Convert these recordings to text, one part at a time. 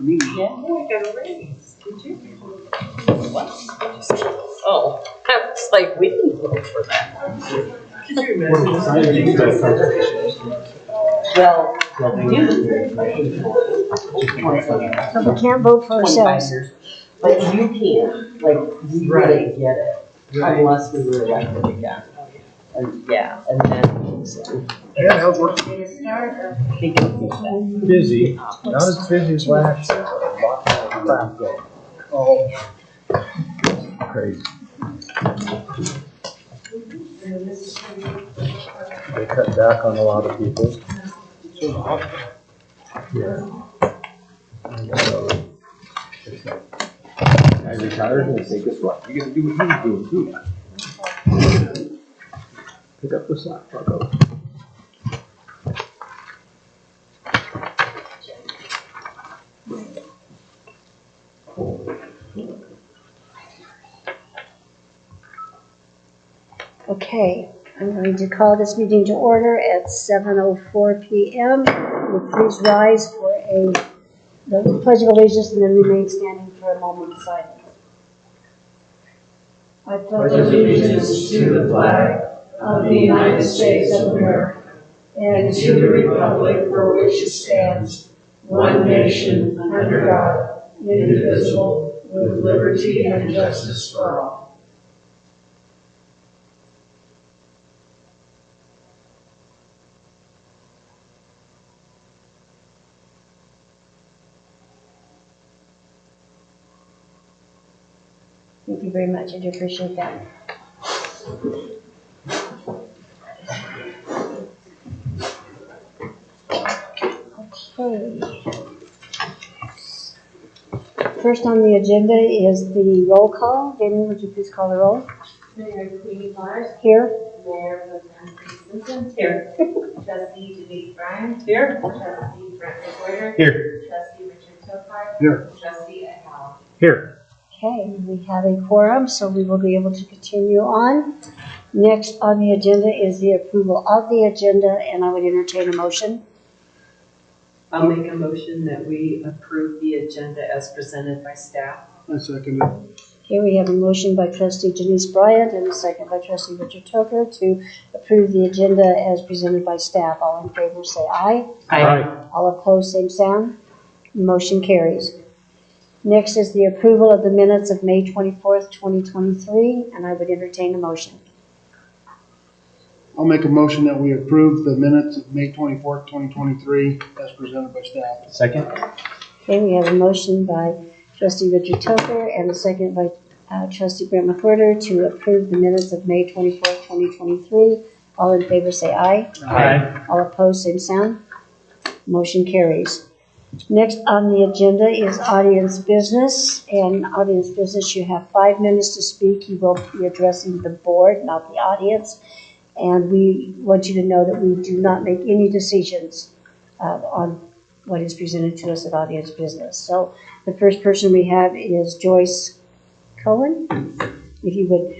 me. Yeah, oh, I got a raise. Did you? What? Oh, I was like, we didn't vote for that. Could you imagine? Well, So we can't vote for 25 ourselves. years. But you can't, like, we really get it, unless we were elected again. And yeah, and then, so. Yeah, how's work? Busy. Not as busy as last year, but a lot more crap going. Oh. Crazy. They cut back on a lot of people. Yeah. I retired and they say, guess what? You gotta do what you do too. Pick up the slack, Marcos. Okay, I'm going to call this meeting to order at 7:04 p.m. Please rise for the Pledge of Allegiance and then remain standing for a moment of silence. I pledge allegiance to the flag of the United States of America and to the republic for which it stands, one nation under God, indivisible, with liberty and justice for all. Thank you very much. I do appreciate that. Okay. First on the agenda is the roll call. Damien, would you please call the roll? Mayor Queenie Mars. Here. Mayor Simpson. Here. Trustee Denise Bryan. Here. Trustee Brent McWhorter. Here. Trustee Richard Tokar. Here. Trustee Ed Howell. Here. Okay, we have a quorum, so we will be able to continue on. Next on the agenda is the approval of the agenda, and I would entertain a motion. I'll make a motion that we approve the agenda as presented by staff. I second it. Okay, we have a motion by trustee Denise Bryant and a second by trustee Richard Toker to approve the agenda as presented by staff. All in favor say aye. Aye. All opposed, same sound. Motion carries. Next is the approval of the minutes of May 24th, 2023, and I would entertain a motion. I'll make a motion that we approve the minutes of May 24th, 2023 as presented by staff. Second. Okay, we have a motion by trustee Richard Toker and a second by trustee Brent McWhorter to approve the minutes of May 24th, 2023. All in favor say aye. Aye. All opposed, same sound. Motion carries. Next on the agenda is audience business. And audience business, you have 5 minutes to speak. You will be addressing the board, not the audience. And we want you to know that we do not make any decisions on what is presented to us at audience business. So the first person we have is Joyce Cohen. If you would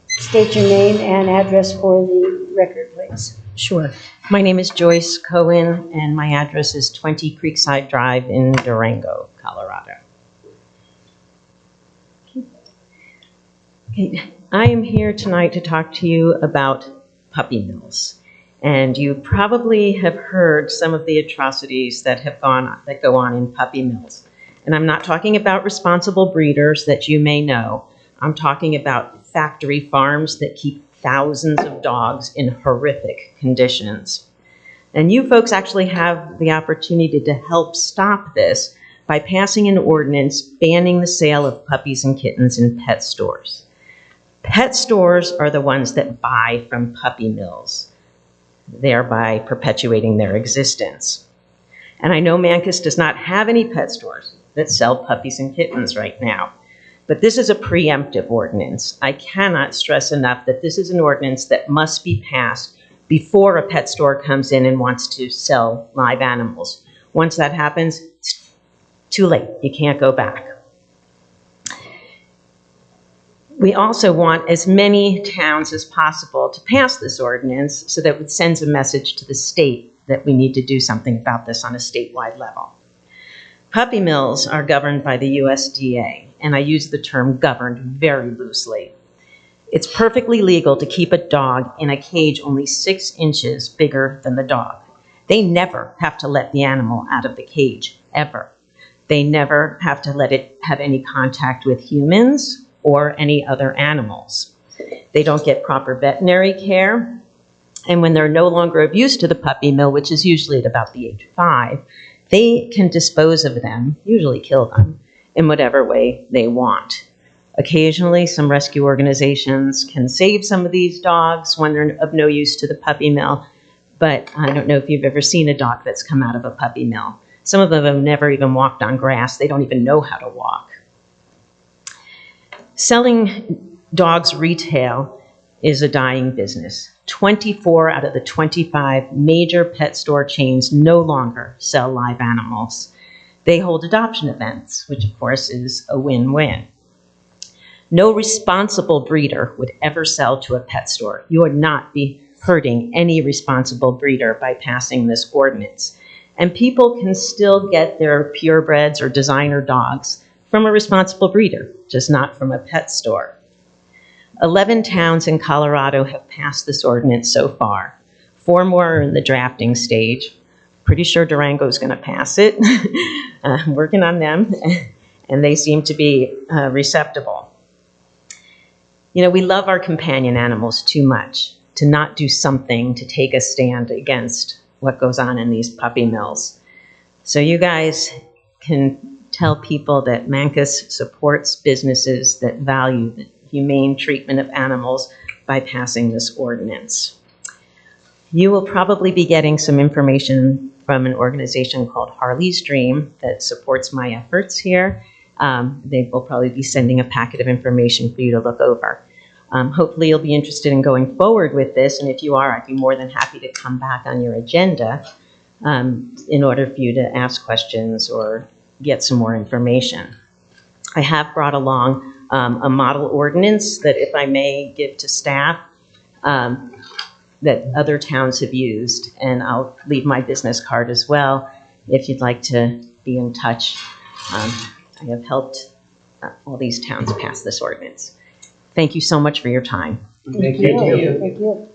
state your name and address for the record, please. Sure. My name is Joyce Cohen, and my address is 20 Creekside Drive in Durango, Colorado. Okay. I am here tonight to talk to you about puppy mills. And you probably have heard some of the atrocities that go on in puppy mills. And I'm not talking about responsible breeders that you may know. I'm talking about factory farms that keep thousands of dogs in horrific conditions. And you folks actually have the opportunity to help stop this by passing an ordinance banning the sale of puppies and kittens in pet stores. Pet stores are the ones that buy from puppy mills, thereby perpetuating their existence. And I know Mancos does not have any pet stores that sell puppies and kittens right now. But this is a preemptive ordinance. I cannot stress enough that this is an ordinance that must be passed before a pet store comes in and wants to sell live animals. Once that happens, it's too late. You can't go back. We also want as many towns as possible to pass this ordinance so that it sends a message to the state that we need to do something about this on a statewide level. Puppy mills are governed by the USDA, and I use the term governed very loosely. It's perfectly legal to keep a dog in a cage only 6 inches bigger than the dog. They never have to let the animal out of the cage, ever. They never have to let it have any contact with humans or any other animals. They don't get proper veterinary care. And when they're no longer of use to the puppy mill, which is usually at about the age of 5, they can dispose of them, usually kill them, in whatever way they want. Occasionally, some rescue organizations can save some of these dogs when they're of no use to the puppy mill, but I don't know if you've ever seen a dog that's come out of a puppy mill. Some of them have never even walked on grass. They don't even know how to walk. Selling dogs retail is a dying business. 24 out of the 25 major pet store chains no longer sell live animals. They hold adoption events, which of course is a win-win. No responsible breeder would ever sell to a pet store. You would not be hurting any responsible breeder by passing this ordinance. And people can still get their purebreds or designer dogs from a responsible breeder, just not from a pet store. 11 towns in Colorado have passed this ordinance so far. 4 more are in the drafting stage. Pretty sure Durango's going to pass it. I'm working on them, and they seem to be receptible. You know, we love our companion animals too much to not do something to take a stand against what goes on in these puppy mills. So you guys can tell people that Mancos supports businesses that value the humane treatment of animals by passing this ordinance. You will probably be getting some information from an organization called Harley's Dream that supports my efforts here. They will probably be sending a packet of information for you to look over. Hopefully you'll be interested in going forward with this, and if you are, I'd be more than happy to come back on your agenda in order for you to ask questions or get some more information. I have brought along a model ordinance that, if I may, give to staff that other towns have used, and I'll leave my business card as well if you'd like to be in touch. I have helped all these towns pass this ordinance. Thank you so much for your time. Thank you. Thank you.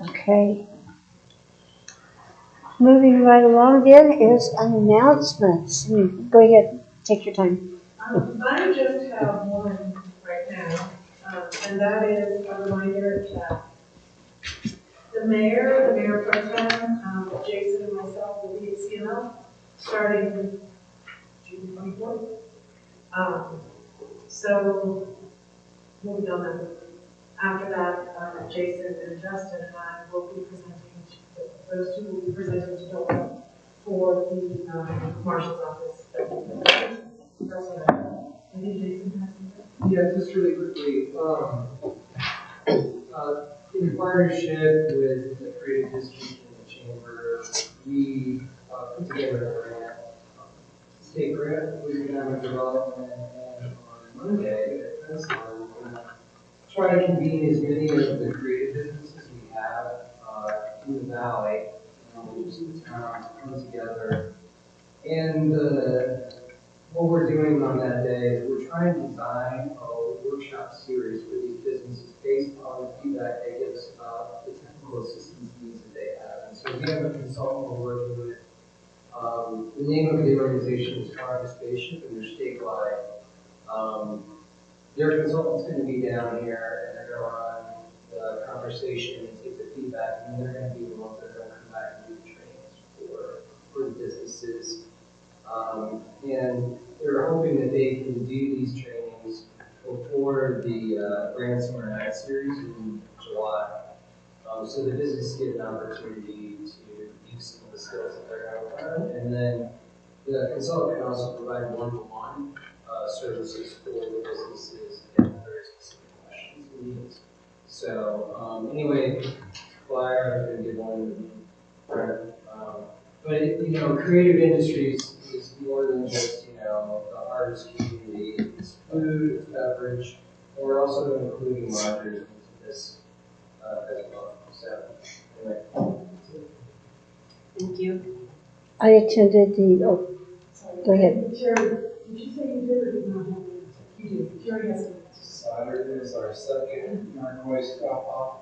Okay. Moving right along then is announcements. Go ahead, take your time. I just have one right now, and that is a reminder that the mayor pro tem, Jason and myself will be at CML starting June 24th. So we'll be done then. After that, Jason and Justin and I will be presenting, those two will be presenting to Dora for the marshal's office. That's what I have. I think Jason has something. Yeah, just really quickly, in partnership with the Creative District and the Chamber, we put together a grant, state grant with economic development, and on Monday, at Fenceline, we're going to try to convene as many of the creative businesses we have in the valley, which is the town, to come together. And what we're doing on that day is we're trying to design a workshop series for these businesses based on the feedback they give us about the technical assistance needs that they have. And so we have a consultant we're working with. The name of the organization is Farmers Spaceship, and they're statewide. Their consultant's going to be down here, and they're going to run the conversation and take the feedback, and they're going to be the ones that are going to come back and do the trainings for the businesses. And they're hoping that they can do these trainings before the Grand Summer Night Series in July. So the businesses get an opportunity to use some of the skills that they're going to learn. And then the consultant can also provide one-to-one services for the businesses and very specific questions and needs. So anyway, flyer, I'm going to give one. But you know, creative industries is more than just, you know, the artist community. It's food, it's beverage, and we're also including lodgers and this as well. So, anyway. Thank you. I attended the, oh, go ahead. Jerry, did you say you did or did not have an answer? You did. Jerry has an answer. Saturday is our second Mancos drop off.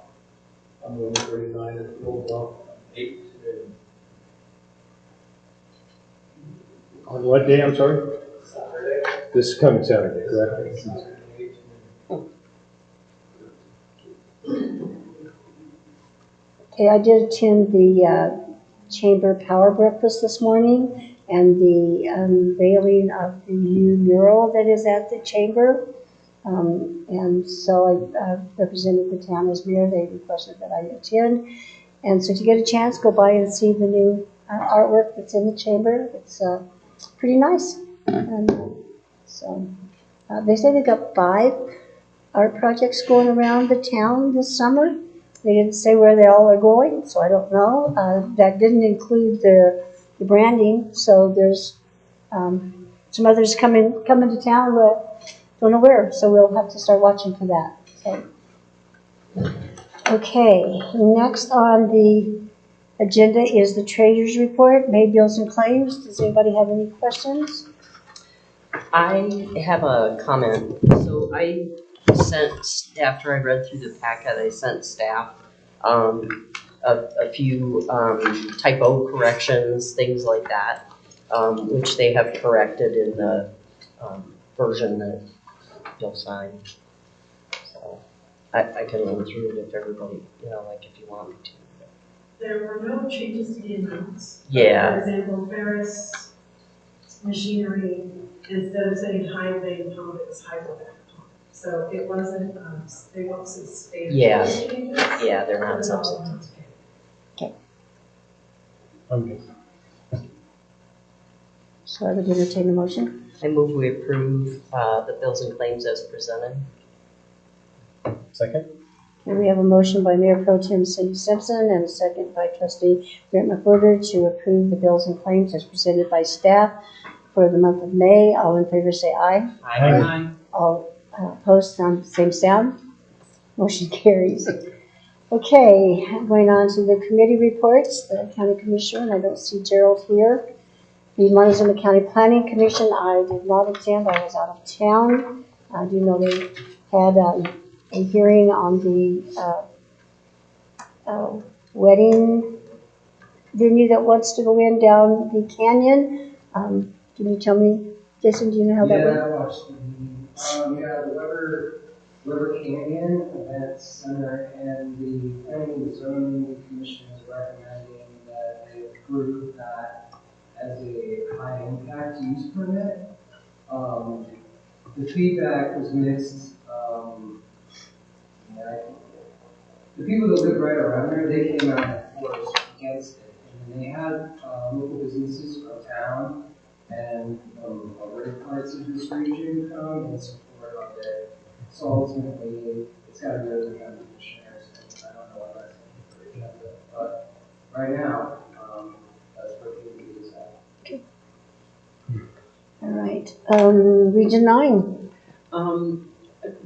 I'm going 39 at the old block, 8 today. On what day, I'm sorry? Saturday. This is coming Saturday, correct? Saturday, 8 Okay, I did attend the Chamber Power Breakfast this morning and the unveiling of the new mural that is at the Chamber. And so I represented the town as mayor. They requested that I attend. And so if you get a chance, go by and see the new artwork that's in the Chamber. It's pretty nice. And so they say they've got 5 art projects going around the town this summer. They didn't say where they all are going, so I don't know. That didn't include the branding, so there's some others coming to town, but don't know where, so we'll have to start watching for that. Okay, next on the agenda is the treasurer's report, May bills and claims. Does anybody have any questions? I have a comment. So I sent, after I read through the packet, I sent staff a few typo corrections, things like that, which they have corrected in the version that you'll sign. So I can run through it if everybody, like if you want me to. There were no changes to the amounts. Yeah. For example, Ferris Machinery, instead of saying high vein pump, it was hydrovac pump. So it wasn't, they won't sustain. Yeah. Changes. Yeah, they're not substantive. Okay. So I would entertain a motion. I move we approve the bills and claims as presented. Second? Okay, we have a motion by Mayor Pro Tem Cindy Simpson and a second by Trustee Brent McWhirter to approve the bills and claims as presented by staff for the month of May. All in favor say aye. Aye. All opposed, same sound. Motion carries. Okay, going on to the committee reports, the county commissioner, and I don't see Gerald here. The Montezuma County Planning Commission, I did not attend, I was out of town. I do know they had a hearing on the wedding venue that wants to go in down the canyon. Can you tell me, Jason, do you know how that Yeah, went? I watched the the River Canyon Event Center and the Planning and Zoning Commission is recommending that they approve that as a high impact use permit. The feedback was mixed. The people that live right around there, they came out in force against it. And they had local businesses from town and from other parts of this region come and support of it. So ultimately, it's got to go to the county commissioners, and I don't know what that's going to be for agenda. But right now, that's where people is at. All right, Region 9.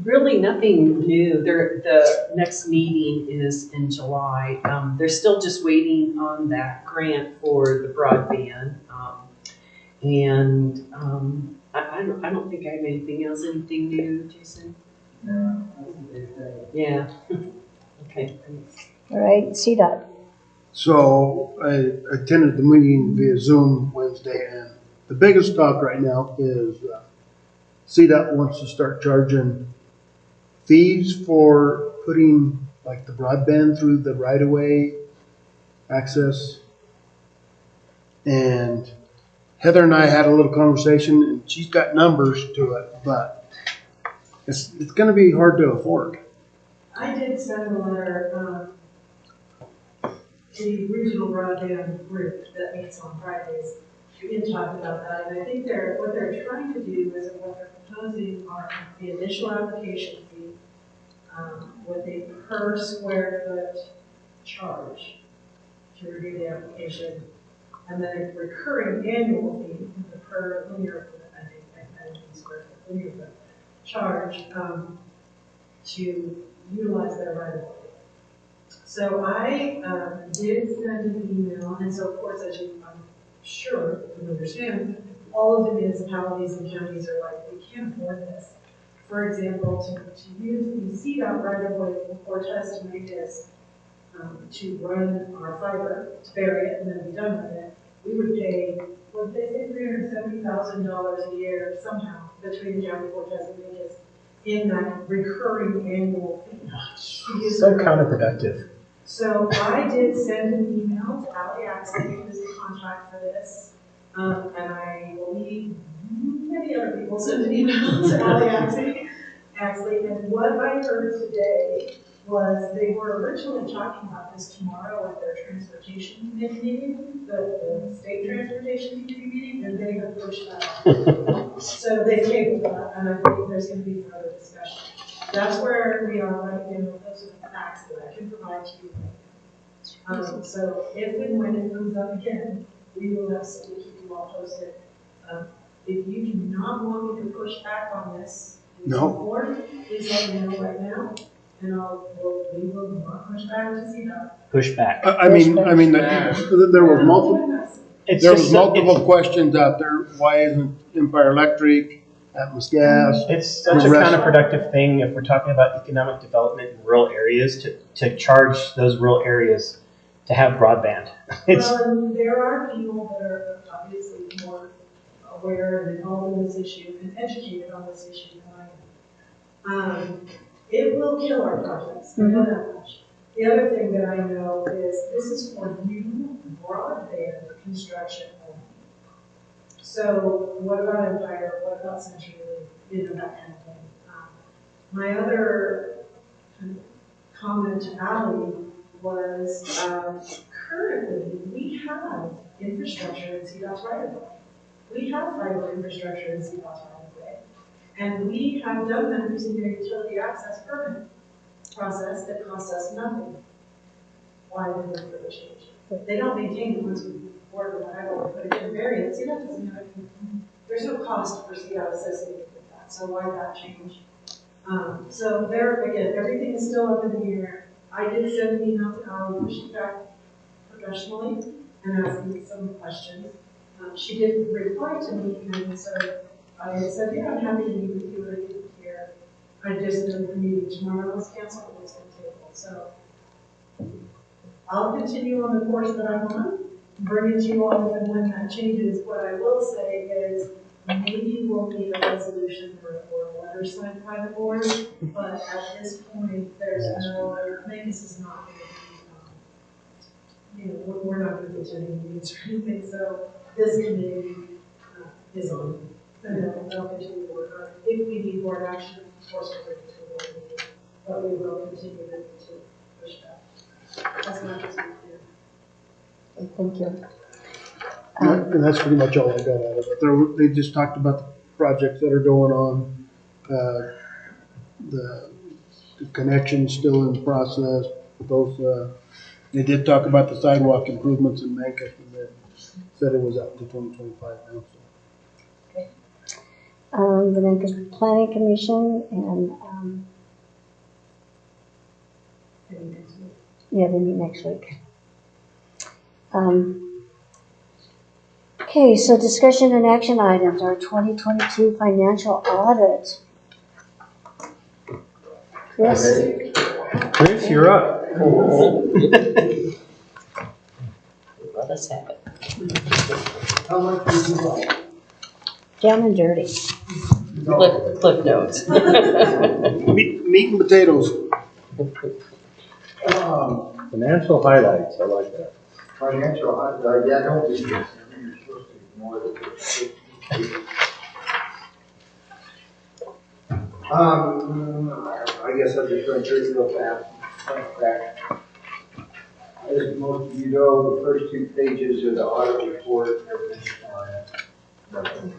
Really nothing new. The next meeting is in July. They're still just waiting on that grant for the broadband. I don't think I have anything else. Anything new, Jason? No, that's the big thing. Yeah. Okay. All right, CDOT. So I attended the meeting via Zoom Wednesday, and the biggest talk right now is CDOT wants to start charging fees for putting like the broadband through the right-of-way access. And Heather and I had a little conversation, and she's got numbers to it, but it's going to be hard to afford. I did send a letter to the regional broadband group that meets on Fridays. We can talk about that, and I think what they're trying to do is what they're proposing are the initial application fee with a per square foot charge to review the application, and then a recurring annual fee with the per linear foot, I think, square foot linear foot charge to utilize their right of way. So I did send an email, and so of course, as you, I'm sure you understand, all of the municipalities and counties are like, we can't afford this. For example, to use the CDOT right of way for Cortez to make this, to run our fiber, to bury it and then be done with it, we would pay, what they say, $370,000 a year somehow between the county Cortez and Mancos in that recurring annual fee. to use So their right of way. counterproductive. So I did send an email to Ally Axley, who's the contract for this, and I believe many other people sent an email to Ally Axley, and what I heard today was they were originally talking about this tomorrow at their transportation committee meeting, the state transportation committee meeting, and they have pushed that off. So they tabled that, and I believe there's gonna be further discussion. That's where we are right now, those are the facts that I can provide to you right now. So if and when it comes up again, we will absolutely keep you all posted. If you do not want me to push back on this, board, please let me know right now, and we will not push back to see that. Push back. I mean, there was multiple questions out there. Why isn't Empire Electric, Atmos Gas? It's such a counterproductive thing if we're talking about economic development in rural areas to charge those rural areas to have broadband. Well, and there are people that are obviously more aware and involved in this issue and educated on this issue than I am. It will kill our projects, I know that much. The other thing that I know is this is for new broadband construction only. So what about Empire, what about CenturyLink, that kind of thing. My other comment to Ally was currently we have infrastructure in CDOT's right of way. We have fiber infrastructure in CDOT's right of way. And we have done that using their utility access permit process that costs us nothing. Why did we really change? They don't maintain it once we board with whatever, we put it in variance. CDOT doesn't have it. There's no cost for CDOT associated with that. So why that change? So there, again, everything is still up in the air. I did send an email to Ally, pushing back professionally and asking some questions. She did reply to me, and so I said, yeah, I'm happy to meet with you, and I didn't hear. I just know the meeting tomorrow was canceled, and it's been tabled. So I'll continue on the course that I'm on, bring it to you all, and when that changes, what I will say is maybe we'll need a resolution or a letter signed by the board, but at this point, there's no, Mancos is not going to be, we're not going to get to any meetings or anything, so this committee is on. And they'll continue to work on it. If we need board action, of course we'll bring it to a board meeting, but we will continue to push that. As much as we can. Thank you. And that's pretty much all I got out of it. They just talked about the projects that are going on. The connection's still in process. They did talk about the sidewalk improvements in Mancos, and then said it was up to 2025 now. So. The Mancos Planning Commission and yeah, they meet next week. Okay, so discussion and action items, our 2022 financial audit. Chris, you're up. Let us have it. How much would you like? Down and dirty. Cliff notes. Meat and potatoes. Financial highlights, I like that. Financial, yeah, don't do this. You're supposed to ignore the. I guess I'll just run through it real fast. As most of you know, the first two pages of the audit report, everything's fine.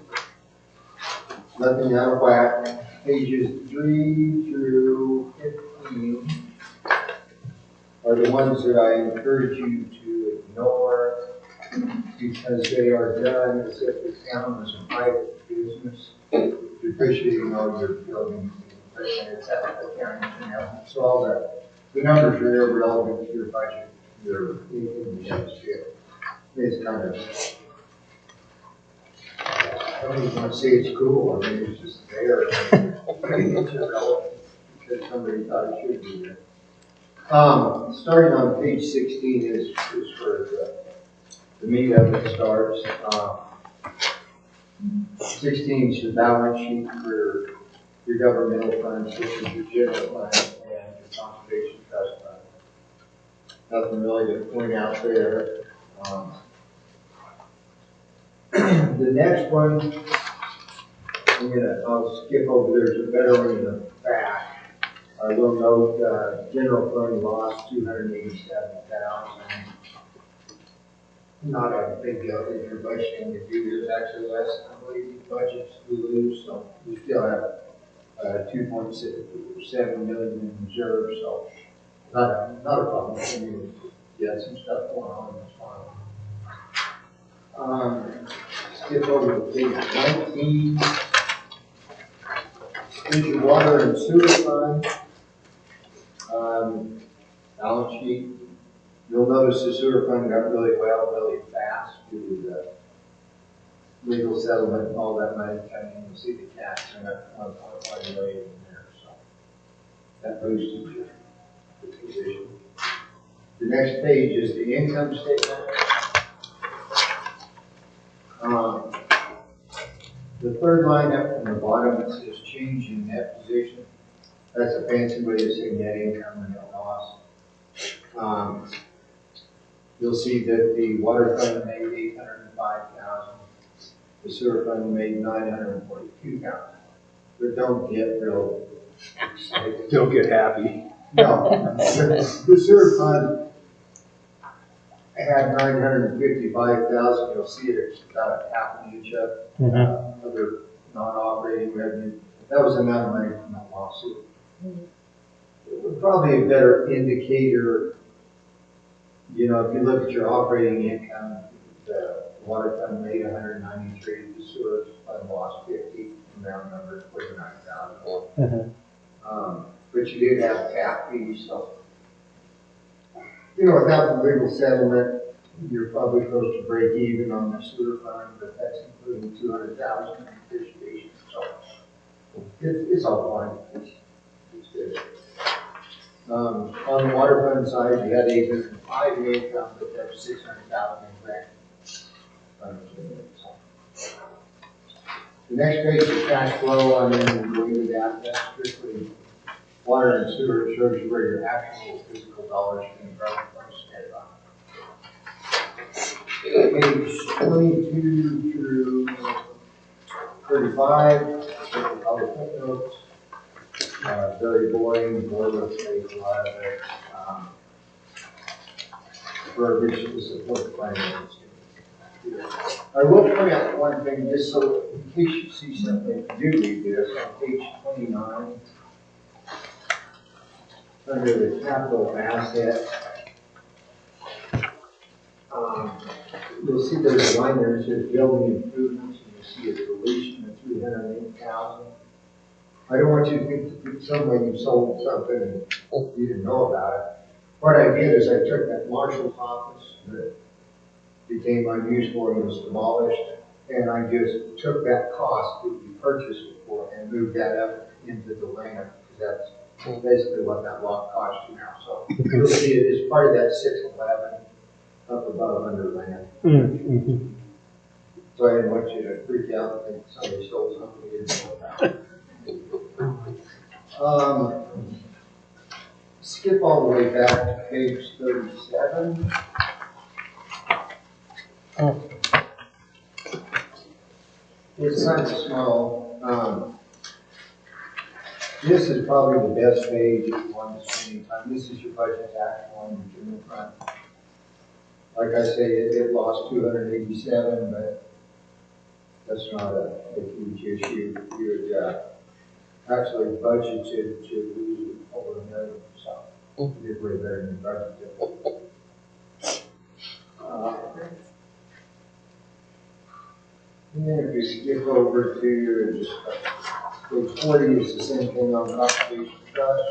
Nothing out of whack. Pages 3 through 15 are the ones that I encourage you to ignore because they are done as if the town is a private business, depreciating all your buildings it's at the county, you know, so all the numbers are irrelevant to your budget, your income, you have to share. It's kind of, I don't even want to say it's cool, I mean, it's just there. It's irrelevant because somebody thought it should be there. Starting on page 16 is where the meat of it starts. 16 is the balance sheet for your governmental funds, which is your general fund and your conservation trust fund. Nothing really to point out there. The next one, I'll skip over. There's a better one in the back. I will note, general fund lost 287,000. Not a big deal if you're budgeting to do. There's actually less than I believe the budgets we lose, so we still have 2.7 million in reserve, so not a problem. I mean, yeah, some stuff going on, that's fine. Skip over to page 19. Here's your water and sewer fund. Balance sheet. You'll notice the sewer fund got really fast due to the legal settlement and all that money coming in. You'll see the cash in at 1.1 million in there, so that boosted your position. The next page is the income statement. The third line up from the bottom, it says change in net position. That's a fancy way of saying net income or net loss. You'll see that the water fund made 805,000. The sewer fund made 942,000. But don't get real excited. Don't get happy. No, the sewer fund had 955,000. You'll see it's about a half an inch up. Other non-operating revenue. That was the amount of money from that lawsuit. It was probably a better indicator. You know, if you look at your operating income, the water fund made 193, the sewer fund lost 50, round number 49,000. But you did have tap fees, so you know, without the legal settlement, you're probably supposed to break even on the sewer fund, but that's including 200,000 in depreciation. So it's all fine. It's good. On the water fund side, you had 805 in income, but that's 600,000 in grant. The next page is cash flow on weighted assets, strictly water and sewer. It shows you where your actual physical dollars can go from spent on. Page 22 through 35, all the footnotes. Very boring, boilerplate, a lot of it. Verbiage to support finance. I will point out one thing, just so in case you see something, do read this on page 29. Under the capital assets, you'll see there's a line there that says building improvements, and you'll see a deletion of 308,000. I don't want you to think that somewhere you sold something and you didn't know about it. What I did is I took that marshal's office that became unusable and was demolished, and I just took that cost that we purchased it for and moved that up into the land, because that's basically what that lot cost you now. So you'll see it is part of that 611 up above under land. So I didn't want you to freak out and think somebody stole something you didn't know about. Skip all the way back to page 37. It's kind of small. This is probably the best page if you want to spend any time. This is your budget actual on your general fund. Like I say, it lost 287, but that's not a huge issue. You would actually budgeted to lose over $1 million, so you did way better than budgeted. And then if you skip over to Page 40 is the same thing on conservation trust.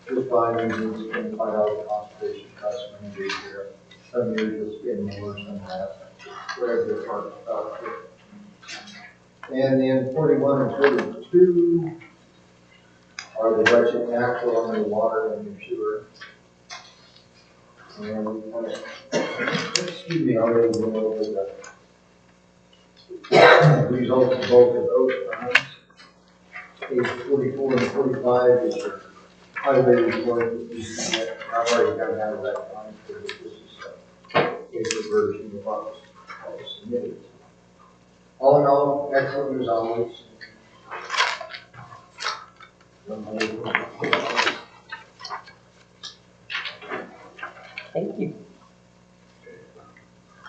Just buying engines, $25 conservation trust manager here. Some years you'll spend more, some less, whatever the part about it. And then 41 and 42 are the budget actual on your water and your sewer. And, excuse me, I already went over the results of both of those funds. Page 44 and 45 is your highway report. I've already done that electronically, but this is a version of what was submitted. All in all, excellent as always. Thank you.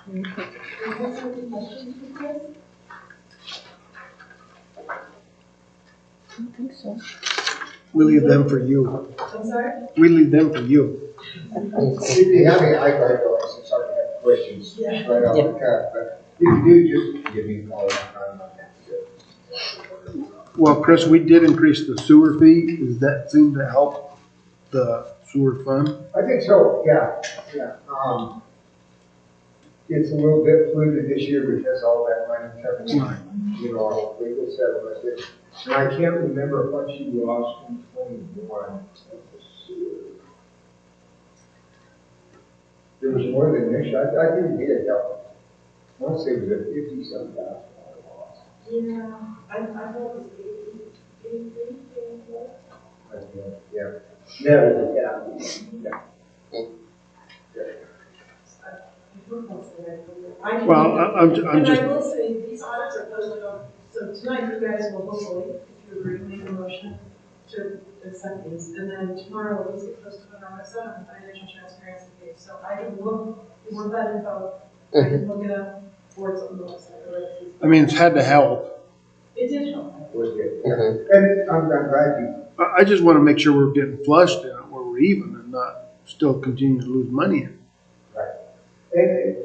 I don't think so. We leave them for you. I'm sorry? We leave them for you. If you have any eyebrows, since I have questions Yeah. right off the cuff, but if you do, just give me a call anytime. I'm happy to. Well, Chris, we did increase the sewer fee. Does that seem to help the sewer fund? I think so, yeah. It's a little bit polluted this year because all that money coming in, you know, all legal settlements. And I can't remember what you lost in 21. There was more than this. I think it did help. I want to say it was a $50-some thousand loss. Yeah, I thought it was 83. Yeah. Yeah. Well, I'm just, And I will say, these audits are posted on, so tonight you guys will hopefully, if you agree, make a motion to accept these. And then tomorrow these get posted on our website on the financial transparency page. So I can look, if you want that info, I can look it up, or it's on the website. I mean, it's had to help. It did help. Was good. Yeah. And I'm glad you. I just want to make sure we're getting flushed in it, where we're even and not still continuing to lose money in it. Right. And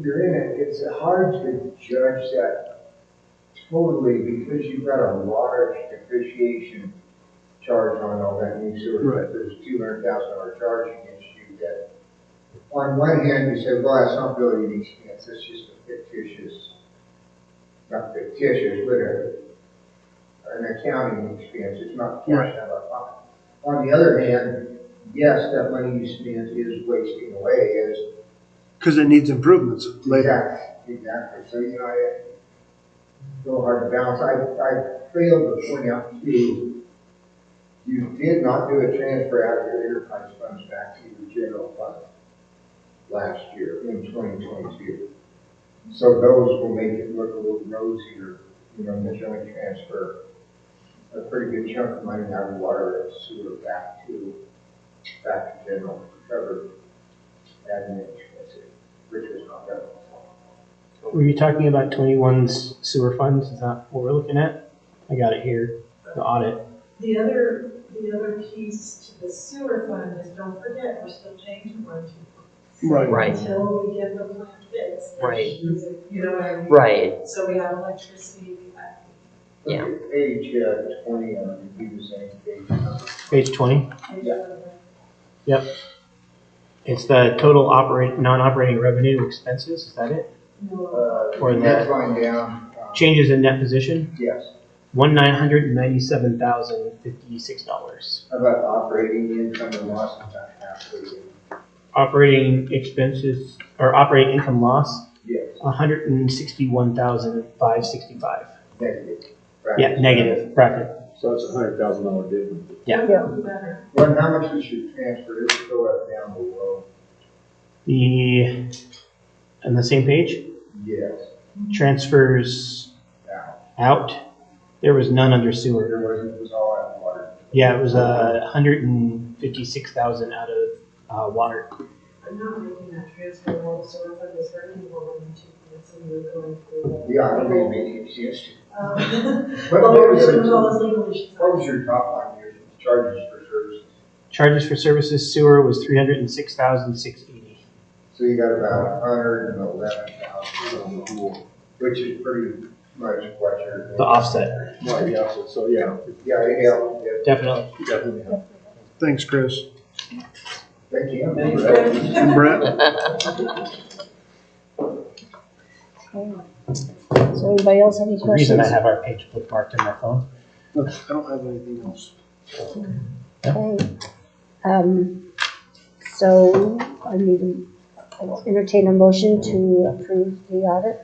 you're in it, it's hard to judge that totally because you've got a large depreciation charge on all that new sewer. Right. There's $200,000 charge against you that, on one hand, you say, well, that's not really an expense, it's just a fictitious, not fictitious, but an accounting expense, it's not cash out of pocket. On the other hand, yes, that money you spent is wasting away as. Because it needs improvements later. Exactly. So, you know, it's a little hard to balance. I failed to point out too, you did not do a transfer out of your enterprise funds back to your general fund last year in 2022. So those will make it look a little rosier, you know, when you only transfer a pretty good chunk of money out of water and sewer back to general to cover admin expenses, which was not done. Were you talking about 21's sewer funds? Is that what we're looking at? I got it here, the audit. The other piece to the sewer fund is, don't forget, we're still changing warranty. Right. Right. Until we get the plant fixed. Right. You know what I mean? Right. So we have electricity. Yeah. Page 20, would be the same page. Page 20? Yeah. Yep. It's the total non-operating revenue expenses, is that it? Or the That's going down. Changes in net position? Yes. $1,997,056. How about operating income and loss about halfway? Operating expenses, or operating income loss? Yes. $161,565. Negative. Yeah, negative, bracket. So it's $100,000 difference. Yeah. Better. Well, how much we should transfer? Let's go up down below. On the same page? Yes. Transfers out. There was none under sewer. There wasn't, it was all out of water. Yeah, it was 156,000 out of water. I'm not making that transfer while the sewer fund is hurting more than two plants and we're going through that. Yeah, I don't think it made any sense. Well, we're dealing with all those legal issues. What was your top line here? Charges for services. Charges for services sewer was 306,680. So you got about 111,000 on the pool, which is pretty what you're. The offset. Right, yeah, so yeah, Yeah. Definitely. definitely. Thanks, Chris. Thank you. And Brett? So anybody else have any The reason questions? I have our page bookmarked in my phone. I don't have anything else. Okay. So I will entertain a motion to approve the audit.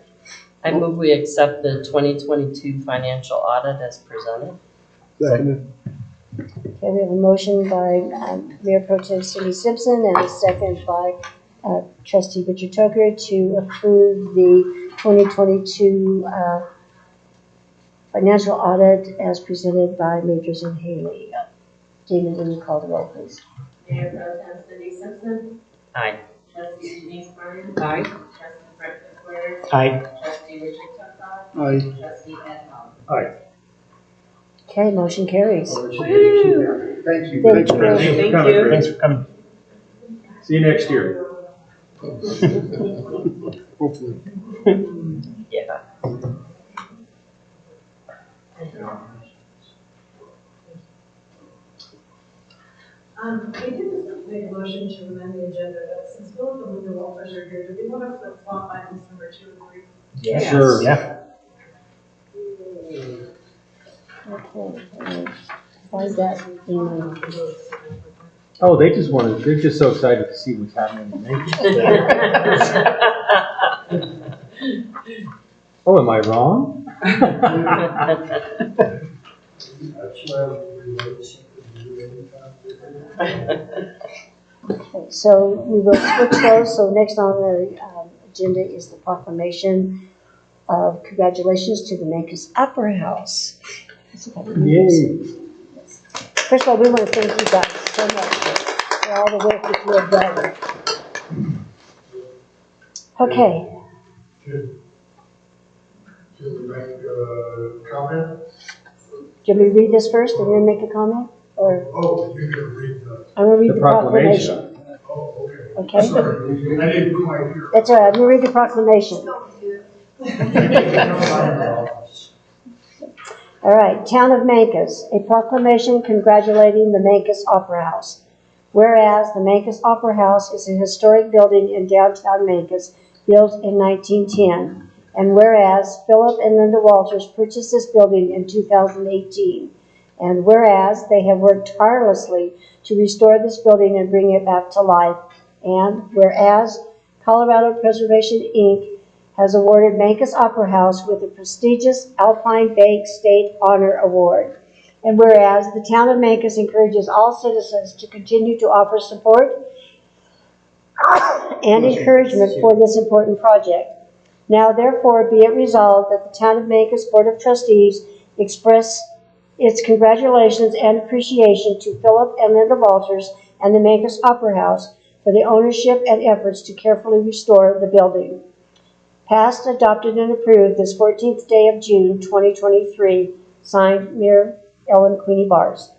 I move we accept the 2022 financial audit as presented. Seconded. Okay, we have a motion by Mayor Pro Tem Cindy Simpson and a second by Trustee Richard Toker to approve the 2022 financial audit as presented by Majors and Haley. Damon, will you call the roll, please? Mayor Pro Tem Cindy Simpson. Aye. Trustee Denise Martin. Aye. Trustee Brett Whitworth. Aye. Trustee Richard Tucker. Aye. Trustee Ed Howe. Okay, motion carries. Thank you. Thank you. Thanks for Thank coming, you. Chris. Thanks for coming. See you next year. Hopefully. Yeah. We did just make a motion to amend the agenda, but since Philip and Linda Walters are here, do we want to flip flop items number 2 and 3? Yes. Sure. Yeah. Okay, find that in my. Oh, they're just so excited to see what's happening in Mancos. Oh, am I wrong? Okay, so we will switch those. So next on the agenda is the proclamation of congratulations to the Mancos Opera House. Yay. First of all, we want to thank you guys so much for all the work that you have done. Okay, Should we make a comment? do you want me to read this first and then make a comment? Or Oh, you can read the, I'm going to read The the proclamation. oh, okay. Okay? Sorry, I didn't quite hear. That's all right, I'm going to read the proclamation. All right, Town of Mancos, a proclamation congratulating the Mancos Opera House. Whereas the Mancos Opera House is a historic building in downtown Mancos built in 1910. And whereas Philip and Linda Walters purchased this building in 2018. And whereas they have worked tirelessly to restore this building and bring it back to life. And whereas Colorado Preservation, Inc. has awarded Mancos Opera House with the prestigious Alpine Bank State Honor Award. And whereas the town of Mancos encourages all citizens to continue to offer support and encouragement for this important project. Now therefore be it resolved that the town of Mancos Board of Trustees express its congratulations and appreciation to Philip and Linda Walters and the Mancos Opera House for the ownership and efforts to carefully restore the building. Passed, adopted, and approved this 14th day of June, 2023. Signed, Mayor Ellen Queenie Bars.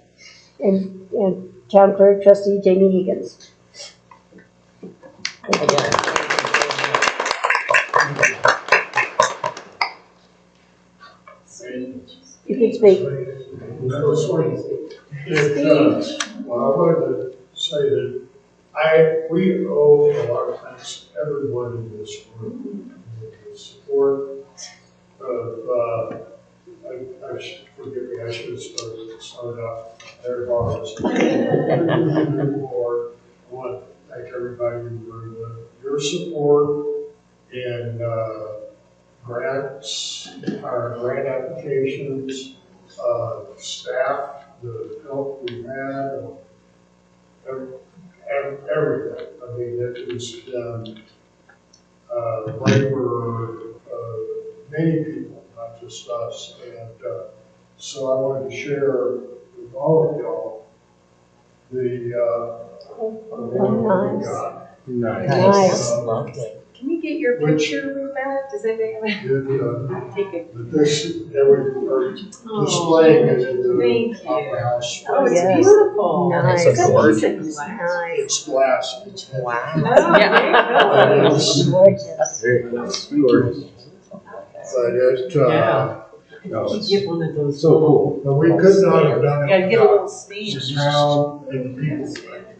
And Town Clerk Trustee Jamie Higgins. You can speak. Well, I wanted to say that we owe a lot of thanks to everyone in this room. The support of, forgive me, I should have started out their bars. Or I want to thank everybody for your support in grants, our grant applications, staff, the help we had, everything. I mean, it was labor of many people, not just us. And so I wanted to share with all of y'all the award we got. Nice. Lovely. Can we get your picture with that? Does anybody have take it? We're displaying it in the opera house. Oh, it's Yes. beautiful. Nice. It's gorgeous. It's glass. It's heavy. Wow. Oh, Yeah. there you go. Gorgeous. Very gorgeous. But it, Yeah. No, You it's get one of those so little. cool. but we could not have done Gotta it get a little without stand. the town and the people.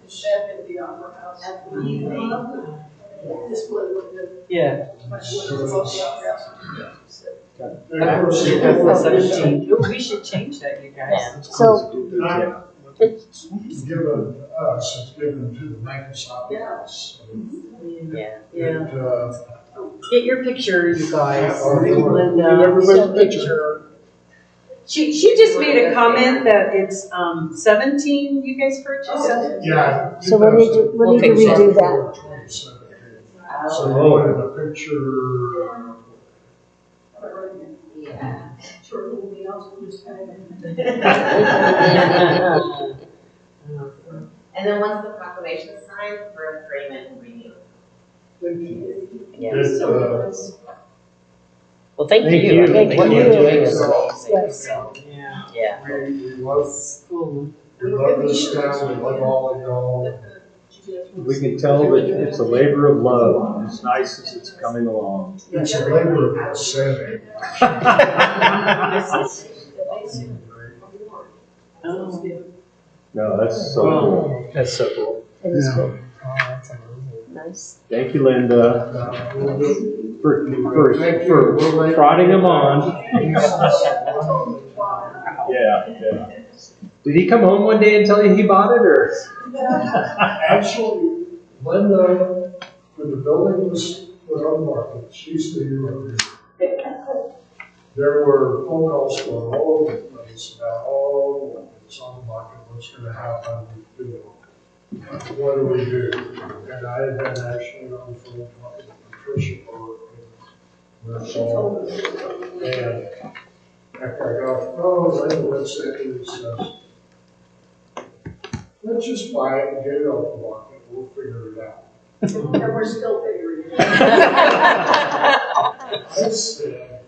Step in the opera house. This one with the. Yeah. And of course, That's the 17th. Oh, we should change that, you guys. So, not given to us, it's given to the Mancos opera house. Yeah. Yeah. It, Get your picture, you guys. Get Linda. everybody's picture. She just made a comment that it's 17 you guys purchased. Yeah. so we'll need to redo that. So you wanted a picture. Yeah. Short little meals, we'll just kind of. And then once the proclamation is signed for agreement and renewal. Yeah. It, Well, thank Thank you. you. I think Thank what you. you're doing is amazing. Yes. So, Yeah. yeah. we love, Cool. we love this town, we love all of y'all. We can tell that it's a labor of love, as nice as it's coming along. It's a labor of insanity. Oh. No, that's so cool. That's so cool. It is Yeah. cool. Oh, that's amazing. Nice. Thank you, Linda, We'll do- for trotting him on. Yeah. Did he come home one day and tell you he bought it, or? Actually, Linda, when the building was put on the market, she used to do it. There were phone calls going all over the place about, oh, it's on the market, what's gonna happen, what do we do? And I had been actually on the phone talking to Patricia for and after I got off the phone, Linda went second and says, let's just buy it and get it off the market, we'll figure it out. And we're still figuring it out. I said,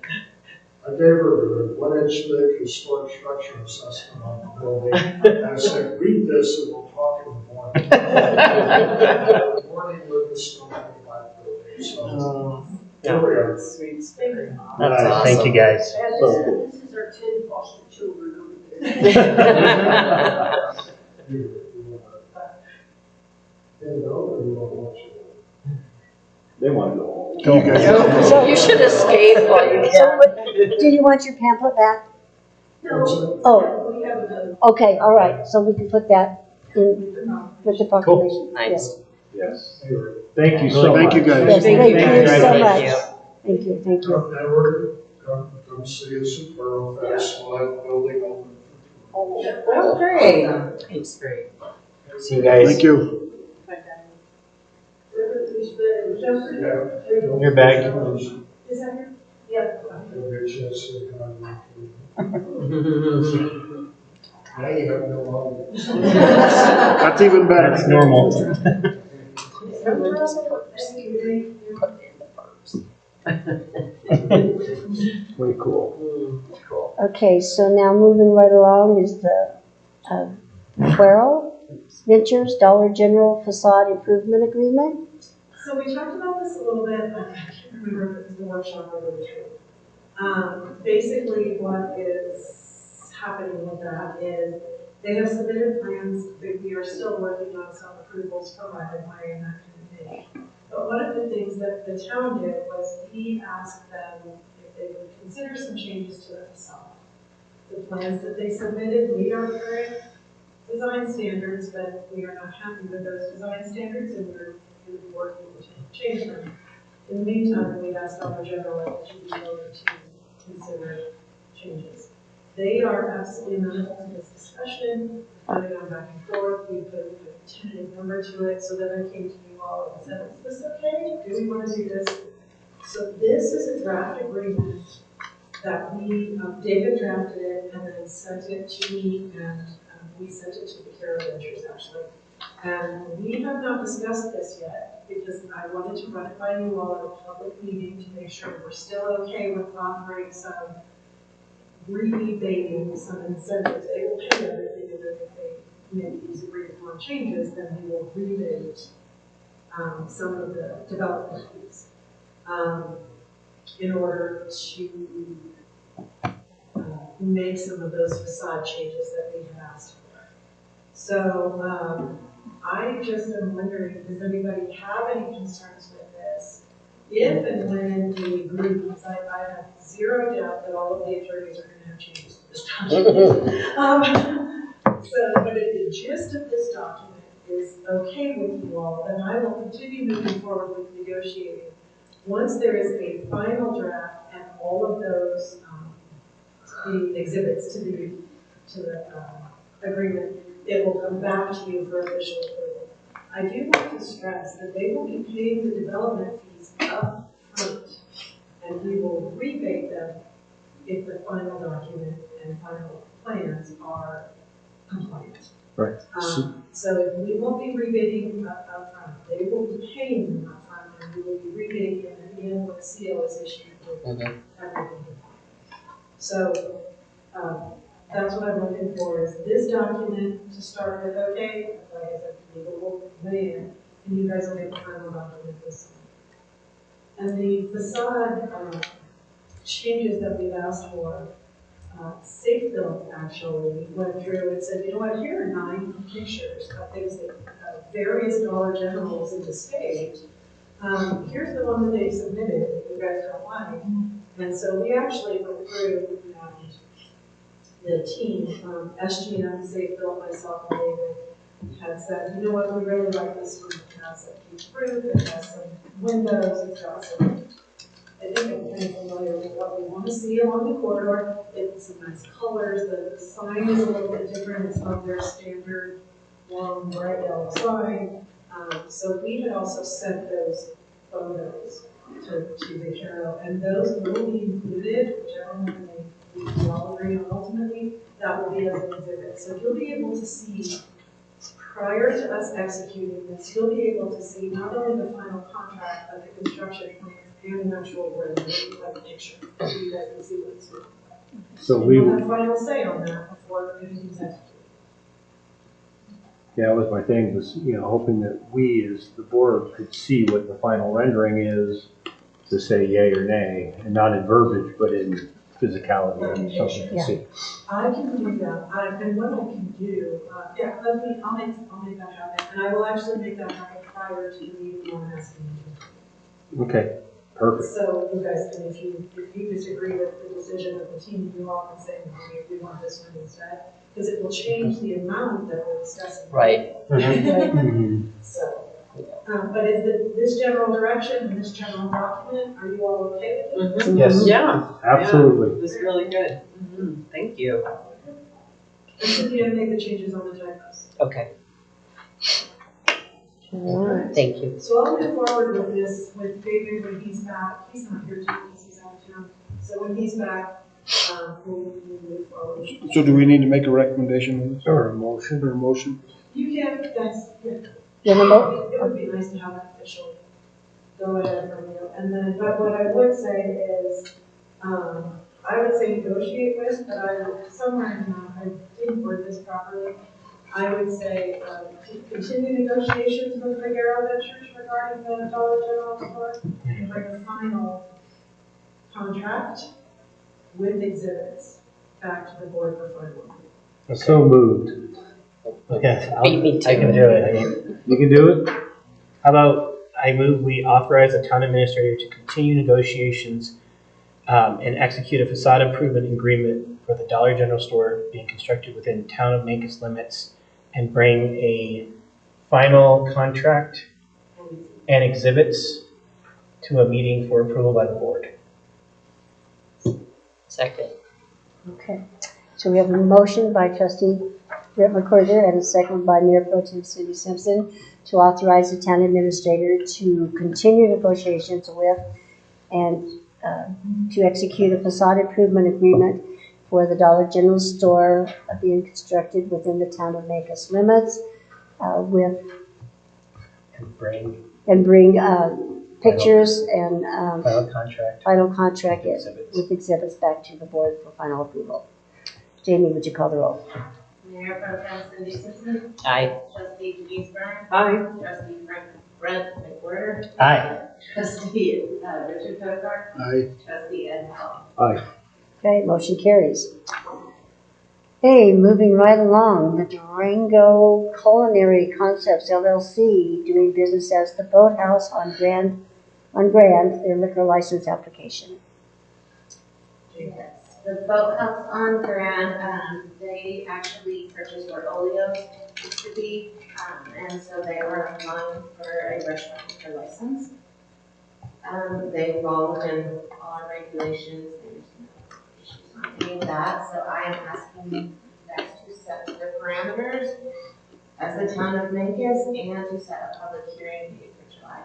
I gave her the 1-inch thick historic structure assessment on the building. And I said, read this and we'll talk in the morning. The morning with the snow building. So, here we are. Sweet story. That's awesome. Thank you, guys. And So cool. this is our 10 foster children over there. They want to go home. So- You should escape while you So, can. do you want your pamphlet back? No. Oh, We have another. okay, all right, so we can put that in with the proclamation. Nice. Yes. Thank you so much. Thank you, guys. Yes, thank you guys. so Thank much. you. Thank you, thank you. And we're, come see us at Pearl Fest, we'll have the building open. Oh, great. Thanks, great. See you guys. Thank you. Your bag. Is that here? Yeah. We'll get you a city con. Now you have no longer. That's even better. That's normal. Way cool. Okay, so now moving right along is the Quero Ventures Dollar General Facade Improvement Agreement. So we talked about this a little bit, I can't remember if it was the workshop or the retreat. Basically, what is happening with that is they have submitted plans, but we are still working on some approvals for right of way and that kind of thing. But one of the things that the town did was we asked them if they would consider some changes to the facade. The plans that they submitted meet our current design standards, but we are not happy with those design standards and we're going to be working to change them. In the meantime, we asked our general if you be willing to consider changes. They are absolutely amenable to this discussion, putting on back and forth. We put a tentative number to it, so then I came to you all and said, is this okay? Do we want to do this? So this is a draft agreement that we, David drafted it and then sent it to me, and we sent it to the Care Ventures actually. And we have not discussed this yet because I wanted to run it by you all at a public meeting to make sure we're still okay with offering some rebating, some incentives. They will pay everything, and then if they make these agreed upon changes, then we will rebate some of the development fees. in order to make some of those facade changes that we had asked for. So I just am wondering, does anybody have any concerns with this? If and when we agree, because I have zero doubt that all of the attorneys are going to have changes to this document. But if the gist of this document is okay with you all, then I will continue moving forward with negotiating. Once there is a final draft and all of those the exhibits to the agreement, it will come back to you for official approval. I do want to stress that they will be paying the development fees up front, and we will rebate them if the final document and final plans are compliant. Right. So if we won't be rebating up front, they will be paying them up front, and we will be rebating them at the end when the CO is issued with everything. So that's what I'm looking for, is this document to start with, okay, like I said, legal will weigh in, and you guys will make the final document this summer. And the facade changes that we've asked for, Safe Built actually went through and said, you know what, here are 9 pictures of things that various Dollar Generals in the state. Here's the one that they submitted that you guys don't like. And so we actually went through the team, SGM, Safe Built, myself, and David, had said, you know what, we really like this one. It has a huge roof, it has some windows, it's got some, I think I'm kind of familiar with what we want to see along the corridor. It's some nice colors. The sign is a little bit different. It's not their standard long, bright yellow sign. So we had also sent those photos to the Carol, and those will be included, whichever one we all agree on ultimately, that will be as an exhibit. So you'll be able to see, prior to us executing this, you'll be able to see not only the final contract, but the construction plans and the actual rendering, like a picture, so you guys can see what it's doing. So and we we'll would, have final say on that before anything's executed. yeah, that was my thing, was, hoping that we as the board could see what the final rendering is to say yay or nay, and not in verbiage, but in physicality and something to see. I can do that, and what I can do, I'll make that happen, and I will actually make that happen prior to the meeting I'm asking you to. Okay, perfect. So you guys can, if you disagree with the decision of the team, you all can say, we want this one instead, because it will change the amount that we're discussing. Right. So, but is this general direction and this general document, are you all okay with it? Yes. Yeah. Absolutely. Yeah, it was really good. Thank you. And so you make the changes on the typos. Okay. Alright. Thank you. So I'll move forward with this with David when he's back. He's not here too because he's out of town. So when he's back, we'll move forward. So do we need to make a recommendation on this? Or a motion. Or a motion? You can, guys, yeah. Then It would be nice to have an official go ahead from you. And then, but what I would say is, I would say negotiate with, but I would, somewhere in that, I didn't word this properly. I would say, continue negotiations with Figueroa Ventures regarding the Dollar General store and bring a final contract with exhibits back to the board for final. So moved. Okay, Beat me to I can it. do it. I mean, You can do it? how about I move we authorize the town administrator to continue negotiations and execute a facade improvement agreement for the Dollar General store being constructed within town of Mancos limits and bring a final contract and exhibits to a meeting for approval by the board. Second. Okay, so we have a motion by trustee Brett McCorder and a second by Mayor Pro Tem Cindy Simpson to authorize the town administrator to continue negotiations with and to execute a facade improvement agreement for the Dollar General store being constructed within the town of Mancos limits with And bring pictures and final contract. with exhibits back to the board for final approval. Jamie, would you call the roll? Mayor Pro Tem Cindy Simpson. Aye. Trustee Denise Burns. Aye. Trustee Brett McWhirter. Aye. Trustee Richard Tovar. Aye. Trustee Ed Kelly. Aye. Okay, motion carries. Hey, moving right along, the Durango Culinary Concepts LLC doing business as the Boathouse on Grand, their liquor license application. Yes, the Boathouse on Grand, they actually purchased where Oleo's used to be, and so they were applying for a restaurant liquor license. They fall within all our regulations, there's no issues on any of that, so I am asking you guys to set the parameters as the town of Mancos and to set a public hearing date for July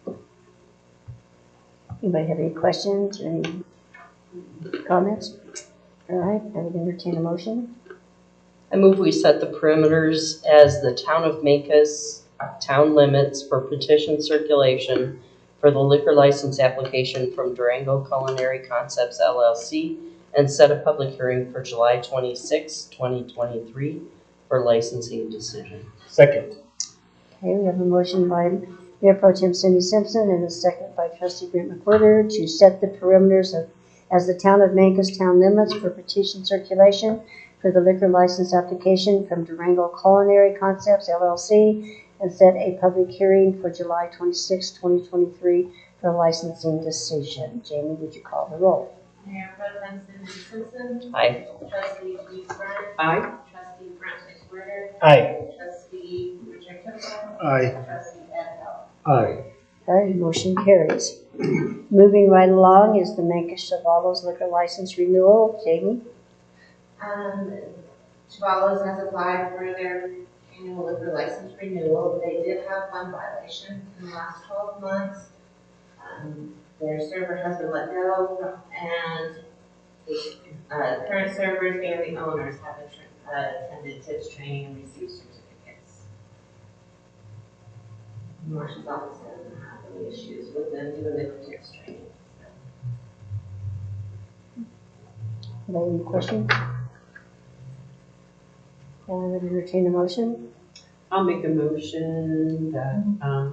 26th. Anybody have any questions or any comments? All right, I would entertain a motion. I move we set the perimeters as the town of Mancos town limits for petition circulation for the liquor license application from Durango Culinary Concepts LLC and set a public hearing for July 26, 2023 for licensing decision. Second. Okay, we have a motion by Mayor Pro Tem Cindy Simpson and a second by Trustee Brent McWhirter to set the perimeters as the town of Mancos town limits for petition circulation for the liquor license application from Durango Culinary Concepts LLC and set a public hearing for July 26, 2023 for licensing decision. Jamie, would you call the roll? Mayor Pro Tem Cindy Simpson. Aye. Trustee Denise Bryant. Aye. Trustee Brent McWhirter. Aye. Trustee Richard Tovar. Aye. Trustee Ed Kelly. Aye. Okay, motion carries. Moving right along is the Mancos Chavalos liquor license renewal. Jamie? Chavalos has applied for their annual liquor license renewal. They did have one violation in the last 12 months. Their server has been let go, and the current servers and the owners have attended tips training and received certificates. Marshall's office doesn't have any issues with them doing the tips training. Any questions? I would entertain a motion. I'll make a motion that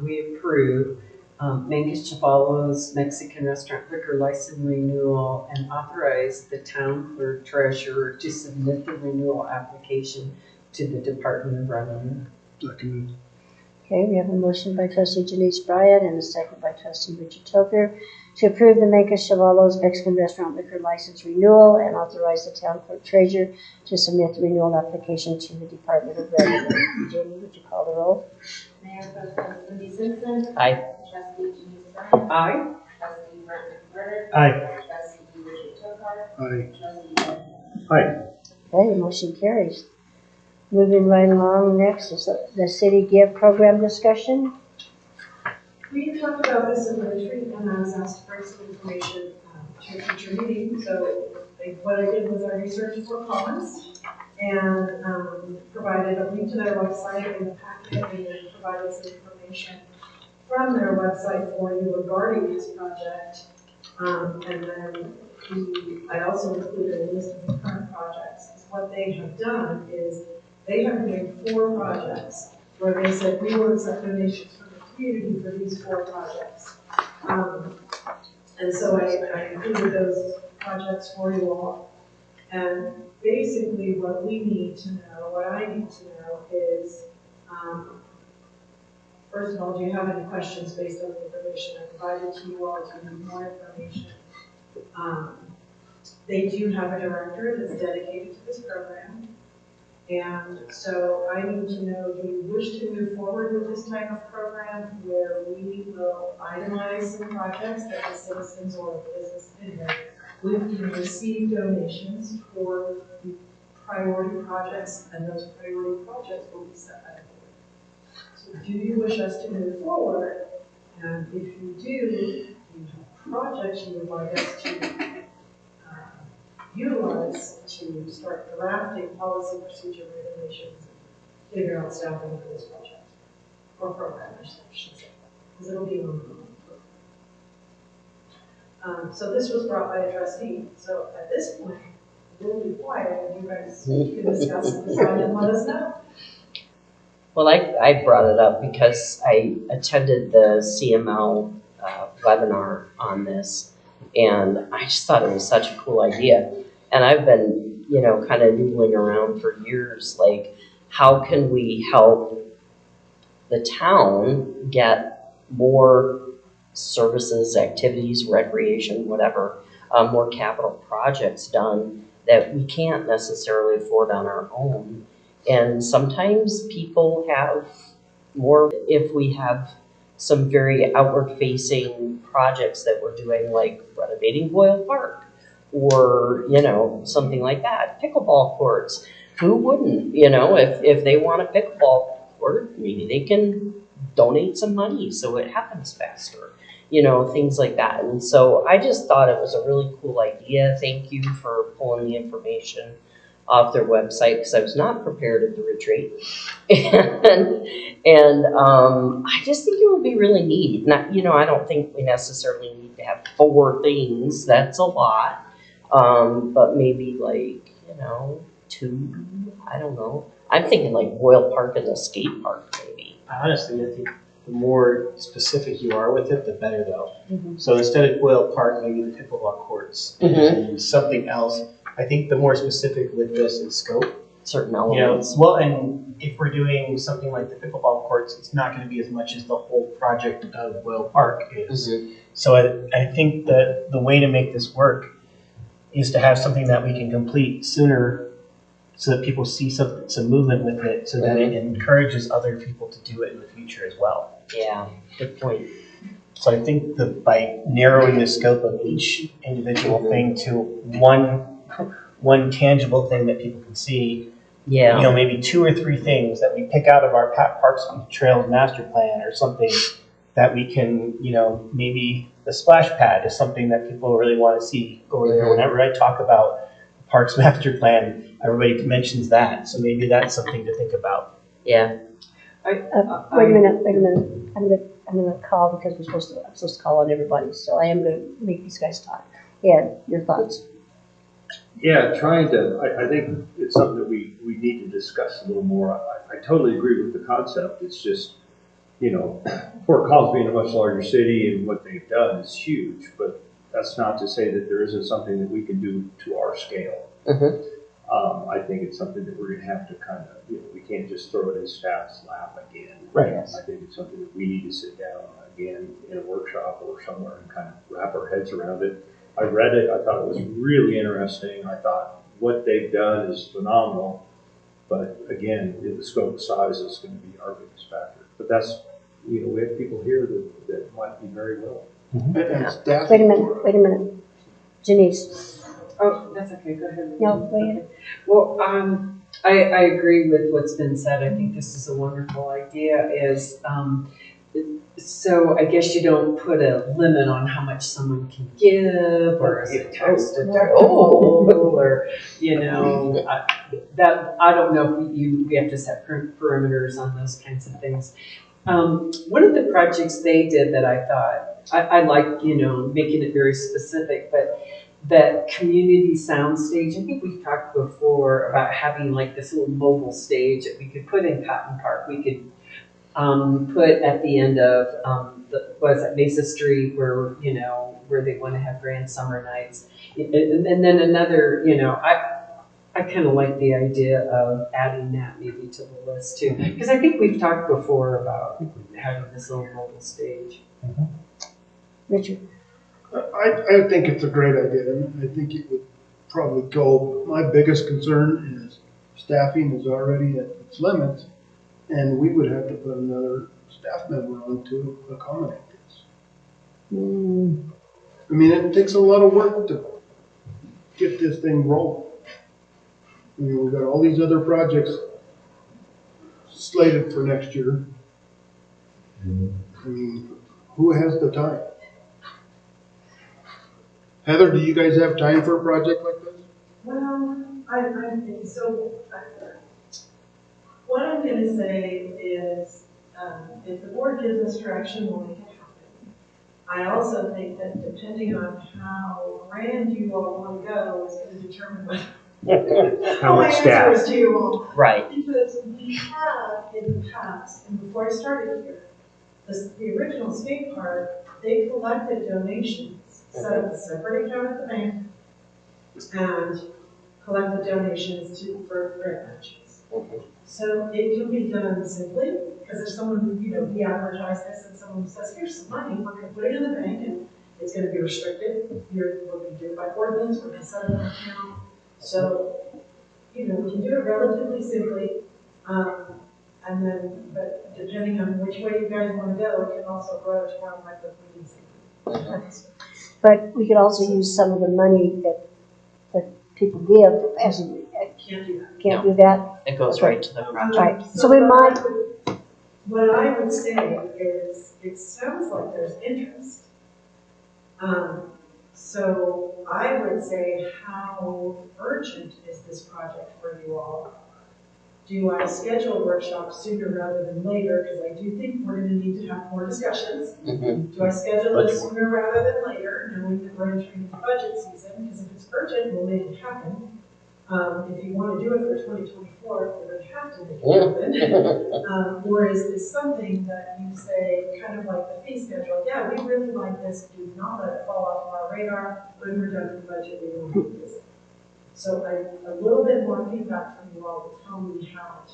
we approve Mancos Chavalos Mexican Restaurant Liquor License Renewal and authorize the town clerk treasurer to submit the renewal application to the Department of Revenue. Seconded. Okay, we have a motion by Trustee Denise Bryant and a second by Trustee Richard Toker to approve the Mancos Chavalos Mexican Restaurant Liquor License Renewal and authorize the town clerk treasurer to submit the renewal application to the Department of Revenue. Jamie, would you call the roll? Mayor Pro Tem Cindy Simpson. Aye. Trustee Denise Bryant. Aye. Trustee Brent McWhirter. Aye. Trustee Richard Tovar. Aye. Trustee Ed Aye. Okay, motion carries. Moving right along, next is the City Give program discussion. We talked about this in the retreat, and I was asked to bring some information to a future meeting. So what I did was I researched for comments and provided a link to their website in the packet, and then provided some information from their website for you regarding this project. And then I also included a list of the current projects. What they have done is they have made 4 projects where they said we will accept donations from the community for these 4 projects. And so I included those projects for you all. And basically what we need to know, what I need to know is, first of all, do you have any questions based on the information I provided to you all? Do you need more information? They do have a director that's dedicated to this program. And so I need to know, do you wish to move forward with this type of program where we will itemize some projects that the citizens or business we can receive donations for priority projects, and those priority projects will be set by the board. So do you wish us to move forward? And if you do, you have projects you would like us to utilize to start drafting policy, procedure, regulations, and figure out staffing for this project, or program, I should say, because it'll be an ongoing program. So this was brought by a trustee. So at this point, we'll be quiet, and you guys can discuss and decide and let us know. Well, I brought it up because I attended the CML webinar on this, and I just thought it was such a cool idea. And I've been, kind of noodling around for years, like, how can we help the town get more services, activities, recreation, whatever, more capital projects done that we can't necessarily afford on our own. And sometimes people have more, if we have some very outward facing projects that we're doing, like renovating Boyle Park or, something like that, pickleball courts. Who wouldn't, if they want a pickleball court, maybe they can donate some money so it happens faster, things like that. And so I just thought it was a really cool idea. Thank you for pulling the information off their website because I was not prepared at the retreat. And I just think it would be really neat. Not, I don't think we necessarily need to have 4 things. That's a lot. But maybe like, 2, I don't know. I'm thinking like Boyle Park and the skate park maybe. Honestly, I think the more specific you are with it, the better though. So instead of Boyle Park, maybe the pickleball courts and something else. I think the more specific with this in scope. Certain elements. Well, and if we're doing something like the pickleball courts, it's not going to be as much as the whole project of Boyle Park is. So I think that the way to make this work is to have something that we can complete sooner so that people see some movement with it so that it encourages other people to do it in the future as well. Yeah, good point. So I think that by narrowing the scope of each individual thing to one tangible thing that people can see, maybe 2 or 3 things that we pick out of our Parks and Trails master plan or something that we can, maybe the splash pad is something that people really want to see over there. Whenever I talk about Parks Master Plan, everybody mentions that. So maybe that's something to think about. Yeah. Wait a minute. I'm gonna call because I'm supposed to call on everybody. So I am gonna make these guys talk. Ed, your thoughts? Yeah, I think it's something that we need to discuss a little more. I totally agree with the concept. It's just, Fort Collins being a much larger city and what they've done is huge, but that's not to say that there isn't something that we can do to our scale. I think it's something that we're going to have to kind of, we can't just throw it in staff's lap again. Right. I think it's something that we need to sit down again in a workshop or somewhere and kind of wrap our heads around it. I read it. I thought it was really interesting. I thought what they've done is phenomenal. But again, the scope and size is going to be our biggest factor. But that's, we have people here that might be very well. Wait a minute. Janice. Oh, that's okay, go ahead. No, go ahead. Well, I agree with what's been said. I think this is a wonderful idea so I guess you don't put a limit on how much someone can give or is it tax deductible or, that, I don't know if we have to set perimeters on those kinds of things. One of the projects they did that I thought, I like, making it very specific, but that community sound stage, I think we've talked before about having like this little mobile stage that we could put in Cotton Park. We could put at the end of Mesa Street where, where they want to have grand summer nights. And then another, I kind of like the idea of adding that maybe to the list too. Because I think we've talked before about having this little mobile stage. Richard? I think it's a great idea, and I think it would probably go. My biggest concern is staffing is already at its limits, and we would have to put another staff member on to accommodate this. I mean, it takes a lot of work to get this thing rolling. I mean, we've got all these other projects slated for next year. I mean, who has the time? Heather, do you guys have time for a project like this? Well, what I'm going to say is, if the board gives us direction, we'll make it happen. I also think that depending on how grand you all want to go is going to determine How much My staff? answer is to you all. Right. Because we have in the past, and before I started here, the original skate park, they collected donations, set up a separate account at the bank, and collected donations for grant matches. So it can be done simply, because if someone, we advertise this and someone says, here's some money, we're gonna put it in the bank and it's gonna be restricted. We're gonna do it by ordinance, we're gonna set up an account. So, we can do it relatively simply. And then, but depending on which way you guys wanna go, it can also grow to more like the meetings. But we could also use some of the money that people give as, Can't do that. can't do that? It goes right to the project. Right, so we might, What I would say is, it sounds like there's interest. So I would say, how urgent is this project for you all? Do I schedule workshops sooner rather than later? Because I do think we're gonna need to have more discussions. Do I schedule it sooner rather than later, knowing that we're entering the budget season? Because if it's urgent, we'll make it happen. If you want to do it for 2024, we're going to have to make it happen. Or is this something that you say, kind of like the fee schedule, yeah, we really like this, do not let it fall off of our radar, when we're done with the budget, we will do this. So a little bit more feedback from you all will tell me how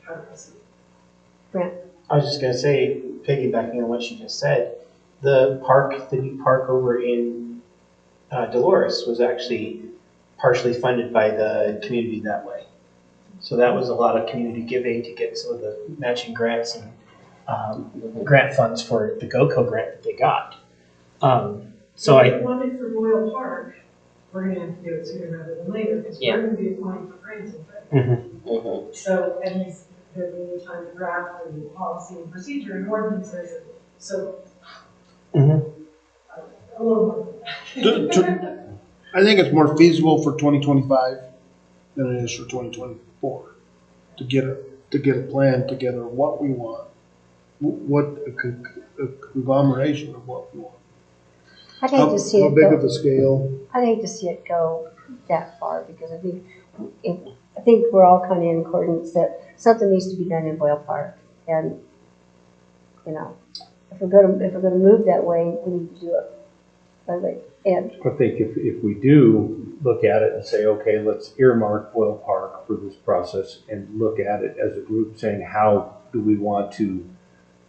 to proceed. I was just going to say, piggybacking on what she just said, the new park over in Dolores was actually partially funded by the community that way. So that was a lot of community giving to get some of the matching grants and grant funds for the GoCo grant that they got. So if you want it for Royal Park, we're going to have to do it sooner rather than later, because we're going to be applying for grants in February. So, and there'll be time to draft and policy and procedure and ordinances. So, a little more. I think it's more feasible for 2025 than it is for 2024 to get a plan together of what we want, what a conglomeration of what we want. I'd hate to see it How big go, of a scale? I'd hate to see it go that far, because I think we're all kind of in accordance that something needs to be done in Boyle Park. And, if we're gonna move that way, we need to do it. And I think if we do look at it and say, okay, let's earmark Boyle Park for this process and look at it as a group saying, how do we want to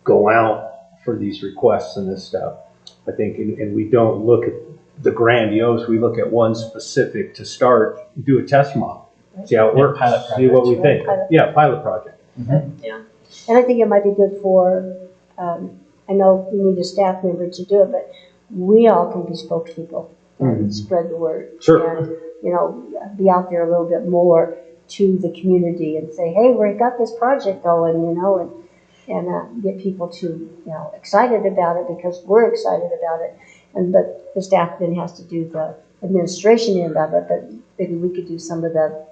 go out for these requests and this stuff? I think, and we don't look at the grandiose, we look at one specific to start, do a test model, see how it works, see what we think. Pilot project. Yeah. And I think it might be good for, I know we need a staff member to do it, but we all can be spokespeople and spread the word. Sure. And, be out there a little bit more to the community and say, hey, we've got this project going, and get people to, excited about it, because we're excited about it. But the staff then has to do the administration end of it, but maybe we could do some of the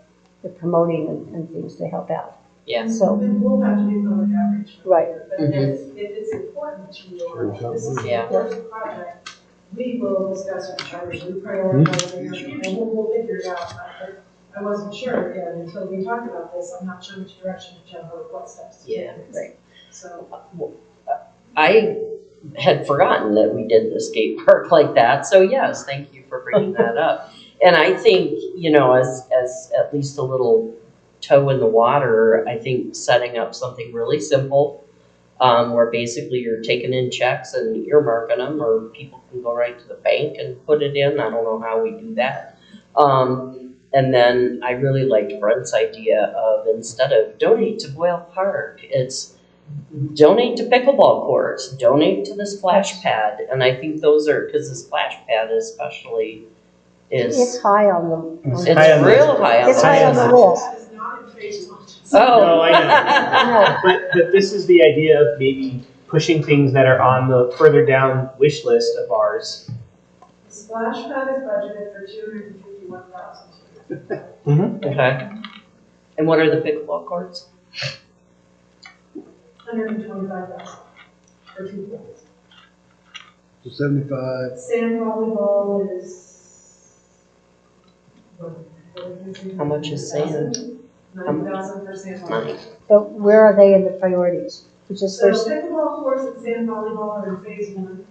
promoting and things to help out. Yeah. So We'll have to do public outreach. Right. But if it's important to you, this is an important project, we will discuss it, try to prioritize it, and we'll figure it out. I wasn't sure again until we talked about this. I'm not sure which direction to jump or what steps to take. Yeah. Right. So I had forgotten that we did the skate park like that. So yes, thank you for bringing that up. And I think, as at least a little toe in the water, I think setting up something really simple, where basically you're taking in checks and earmarking them, or people can go right to the bank and put it in. I don't know how we do that. And then I really liked Brent's idea of, instead of donate to Boyle Park, it's donate to pickleball courts, donate to the splash pad. And I think those are, because the splash pad especially is... It's high on the... It's real high on the list. It's high on the list. it's not in phase one. Oh. No, I know. But this is the idea of maybe pushing things that are on the further down wish list of ours. The splash pad is budgeted for $251,000. Okay. And what are the pickleball courts? $125,000 for 2 points. So 75. Sand volleyball is How much is sand? 9,000 for sand volleyball. Money. But where are they in the priorities? Which is So first, pickleball courts and sand volleyball are in phase 1.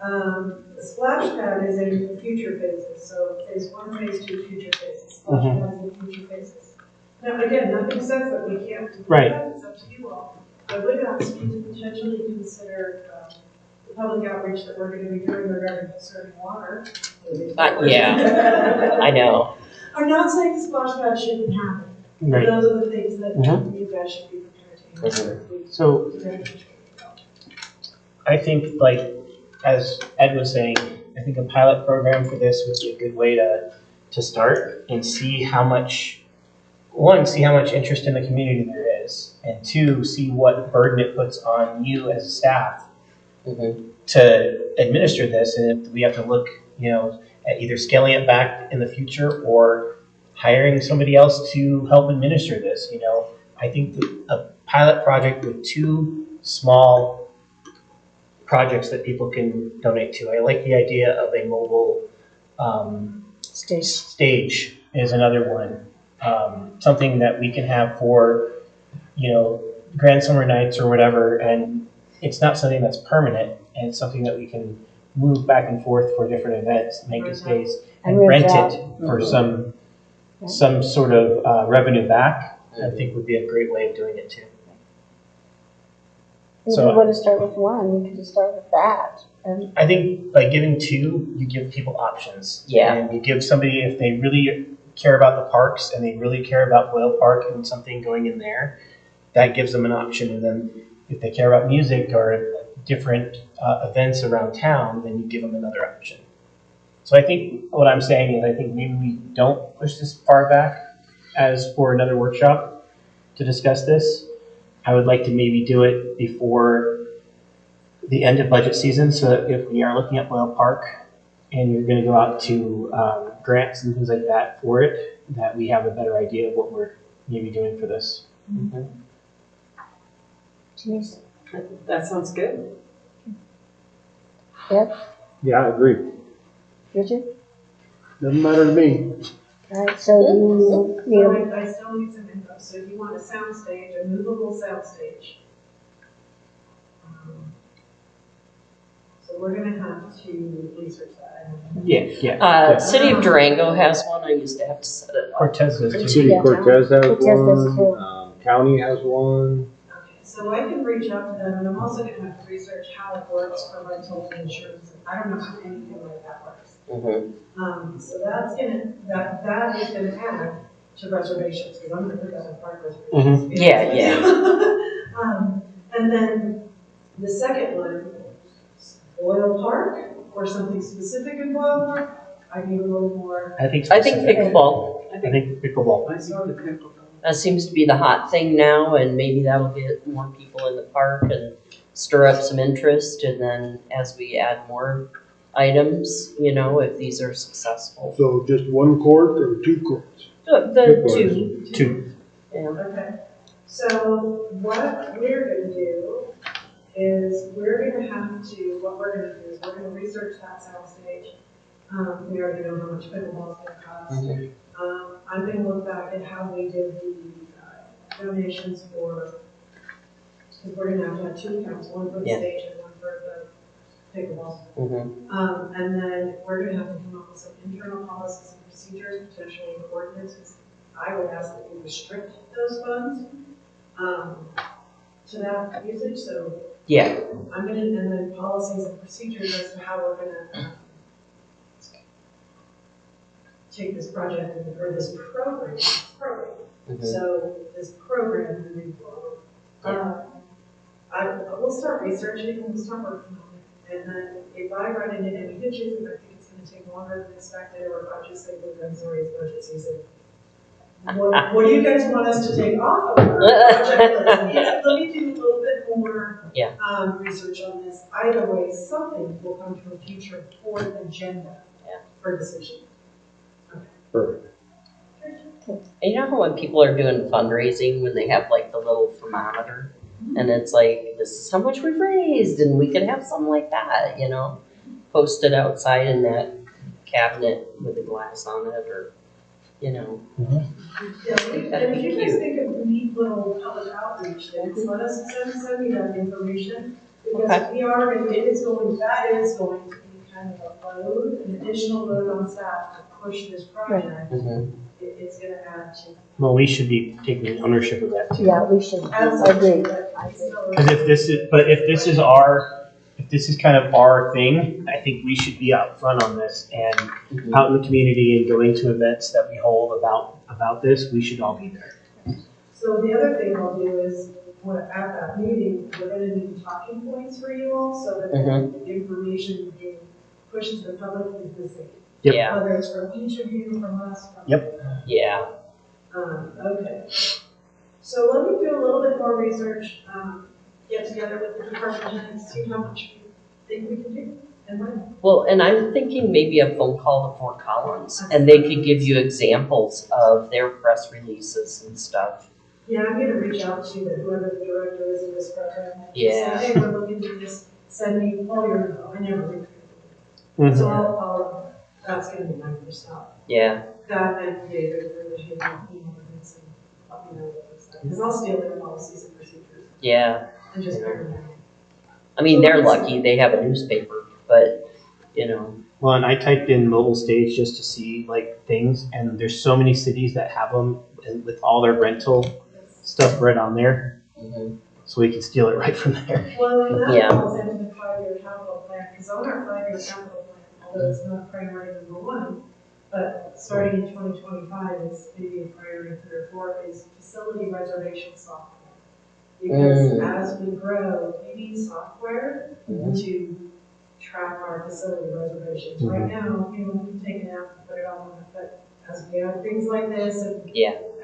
The splash pad is in future phases, so phase 1, phase 2, future phases. Splash pads in future phases. Now, again, nothing says that we can't do Right. that, it's up to you all. I would ask you to potentially consider the public outreach that we're gonna be doing regarding conserving water. Yeah, I know. I'm not saying the splash pad shouldn't happen, but Right. those are the things that you guys should be prepared to handle. So I think, like, as Ed was saying, I think a pilot program for this would be a good way to start and see how much, one, see how much interest in the community there is, and two, see what burden it puts on you as a staff to administer this. And if we have to look, at either scaling it back in the future or hiring somebody else to help administer this, I think that a pilot project with 2 small projects that people can donate to. I like the idea of a mobile stage is another one. Something that we can have for, grand summer nights or whatever, and it's not something that's permanent, and it's something that we can move back and forth for different events, make it stays, and rent it for some sort of revenue back. I think would be a great way of doing it too. if you want to start with one, you could just start with that. And I think by giving 2, you give people options. Yeah. And you give somebody, if they really care about the parks and they really care about Boyle Park and something going in there, that gives them an option. And then if they care about music or different events around town, then you give them another option. So I think what I'm saying is I think maybe we don't push this far back as for another workshop to discuss this. I would like to maybe do it before the end of budget season, so that if we are looking at Boyle Park and you're going to go out to grants and things like that for it, that we have a better idea of what we're maybe doing for this. Denise? That sounds good. Ed? Yeah, I agree. Richard? Doesn't matter to me. All right, so you need So a, I still need some info, so if you want a sound stage, a movable sound stage. So we're gonna have to research that. Yeah. City of Durango has one, I used to have to set it up. Cortez does too. City of Cortez has Cortez does too. one, county has one. Okay, so I can reach out to them, and I'm also gonna have to research how it works for rental insurance. I don't know how anything like that works. So that's that is gonna add to reservations, because I'm gonna put that in park reservations. Yeah. And then the second one, Boyle Park, or something specific in Boyle Park, I need a little more. I think pickleball. I think pickleball. I saw the pickleball. That seems to be the hot thing now, and maybe that'll get more people in the park and stir up some interest. And then as we add more items, if these are successful. So just 1 court or 2 courts? The 2. 2. Yeah. Okay, so what we're gonna do is what we're gonna do is we're gonna research that soundstage. We already know how much pickleball is gonna cost. I'm gonna look back at how we did the donations because we're gonna have 2 accounts, one for the stage and one for the pickleball. And then we're gonna have to come up with some internal policies and procedures, potentially ordinances. I would ask that we restrict those funds to that usage, so. Yeah. I'm gonna, and then policies and procedures as to how we're gonna take this project or this program. So this program moving forward. We'll start researching, we'll start working on it, and then if I run into any hitches and I think it's gonna take longer than expected, or if I just say, look, I'm sorry, it's budget season. What do you guys want us to take off of our project list? Let me do a little bit more research on this. Either way, something will come to a future board agenda for decision. Perfect. And you know how when people are doing fundraising, when they have like the little thermometer, and it's like, this is how much we've raised, and we could have something like that, posted outside in that cabinet with the glass on it, or you know. Yeah, and if you guys think of neat little public outreach things, let us send me that information. Because it is going to be kind of a load, an additional load on staff to push this project. It's gonna add to. Well, we should be taking ownership of that too. Yeah, we should, I agree. Because if this is kind of our thing, I think we should be out front on this and out in the community and going to events that we hold about this, we should all be there. So the other thing I'll do is, at that meeting, we're gonna need talking points for you all, so that the information being pushed to the public is the same. Yep. Yeah. Whether it's from each of you, from us. Yeah. Okay. So let me do a little bit more research, get together with the department heads, see how much we think we can do and when. Well, and I'm thinking maybe a phone call to Fort Collins, and they could give you examples of their press releases and stuff. Yeah, I'm gonna reach out to whoever the director is of this program. Yeah. Say, hey, we're looking to this, send me all your info. I never read. So I'll that's gonna be my first stop. Yeah. That and David for the email and let me know what it's like. Because I'll steal their policies and procedures. Yeah. And just bring them down. I mean, they're lucky they have a newspaper, but, you know. Well, and I typed in mobile stage just to see like things, and there's so many cities that have them and with all their rental stuff right on there. So we can steal it right from there. Well, and that falls into the 5-year capital plan, because on our 5-year capital plan, although it's not priority number 1, but starting in 2025, it's maybe a priority 3 or 4, is facility reservation software. Because as we grow, we need software to track our facility reservations. Right now, we can take an app and put it on, but as we add things like this, and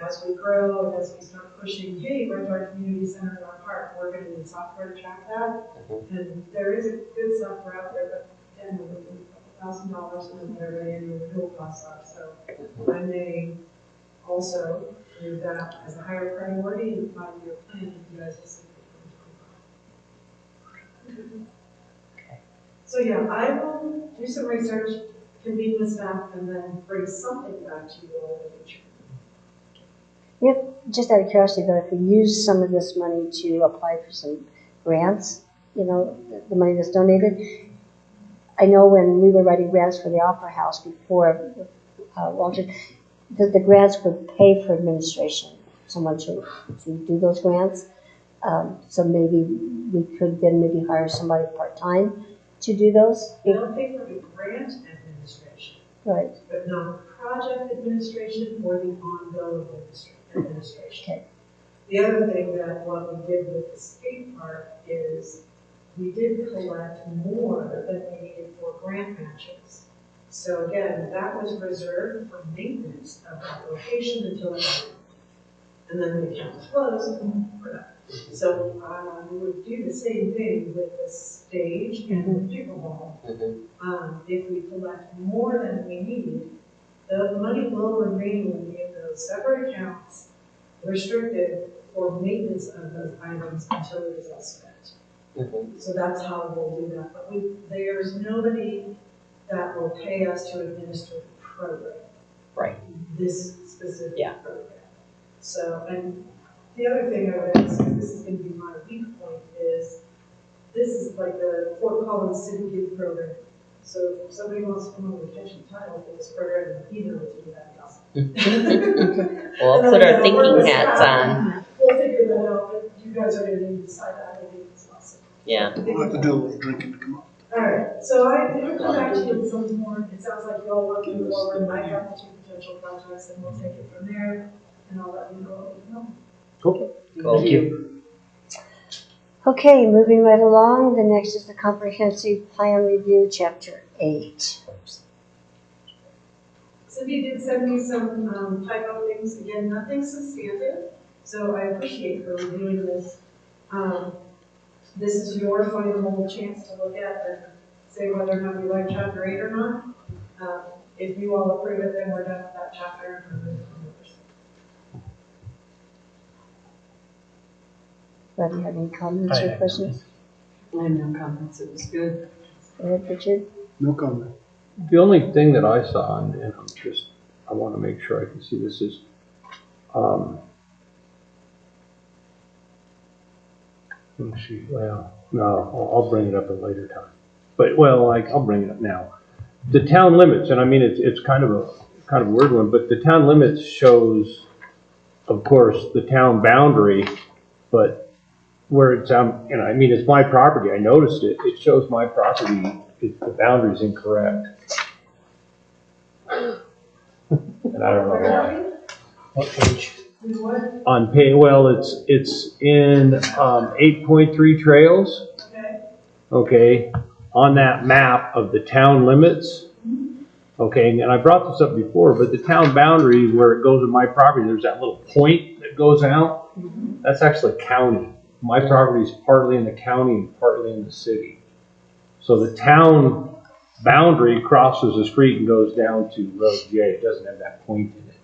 as we grow, and as we start pushing, hey, where's our community center in our park, we're gonna need software to track that. And there is a good software out there, but again, we're looking at $1,000 and whatever the annual renewal costs are. So I may also do that as a higher priority in the 5-year plan, and you guys will see. So yeah, I will do some research, convene with staff, and then bring something back to you all in the future. Just out of curiosity though, if we use some of this money to apply for some grants, you know, the money that's donated, I know when we were writing grants for the Opera House before Walter, the grants would pay for administration, someone to do those grants. So maybe we could then maybe hire somebody part-time to do those. They'll pay for the grant administration. Right. But not project administration or the ongoing administration. Okay. The other thing that what we did with the skate park is we did collect more than we needed for grant matches. So again, that was reserved for maintenance of that location until it ended. And then the account was closed for that. So we would do the same thing with the stage and the pickleball. If we collect more than we need, the money will remain in those separate accounts, restricted for maintenance of those items until it is all spent. So that's how we'll do that. But there's nobody that will pay us to administer the program. Right. This specific program. So, and the other thing I would ask, and this is going to be my weak point, is this is like the Fort Collins City Youth Program. So if somebody wants to come on retention title for this program, email it to me, that'd be awesome. We'll put our thinking hats on. We'll figure that out, but you guys are going to need to decide that. I think it's awesome. Yeah. We'll have to do a little drinking to come up. All right, so I'll come back to you with some more. It sounds like you all want to move forward. I have the 2 potential projects, and we'll take it from there, and I'll let you know what we know. Cool. Thank you. Okay, moving right along, the next is the Comprehensive Plan Review, Chapter 8. Cindy did send me some typo things, again, nothing substantive, so I appreciate her reviewing this. This is your final chance to look at and say whether or not you like Chapter 8 or not. If you all approve it, then we're done with that chapter and we're moving on. Brad, do you have any comments or questions? I have no comments, it was good. Go ahead, Richard. No comment. The only thing that I saw, and I'm just I want to make sure I can see this is, let me see, well, no, I'll bring it up at a later time. But, well, I'll bring it up now. The town limits, and I mean, it's kind of a weird one, but the town limits shows, of course, the town boundary, but where it's, and I mean, it's my property, I noticed it, it shows my property, the boundary's incorrect. And I don't know why. What page? On pay, well, it's in 8.3 trails. Okay, on that map of the town limits. Okay, and I brought this up before, but the town boundary where it goes to my property, there's that little point that goes out. That's actually county. My property is partly in the county and partly in the city. So the town boundary crosses the street and goes down to Road J. It doesn't have that point in it.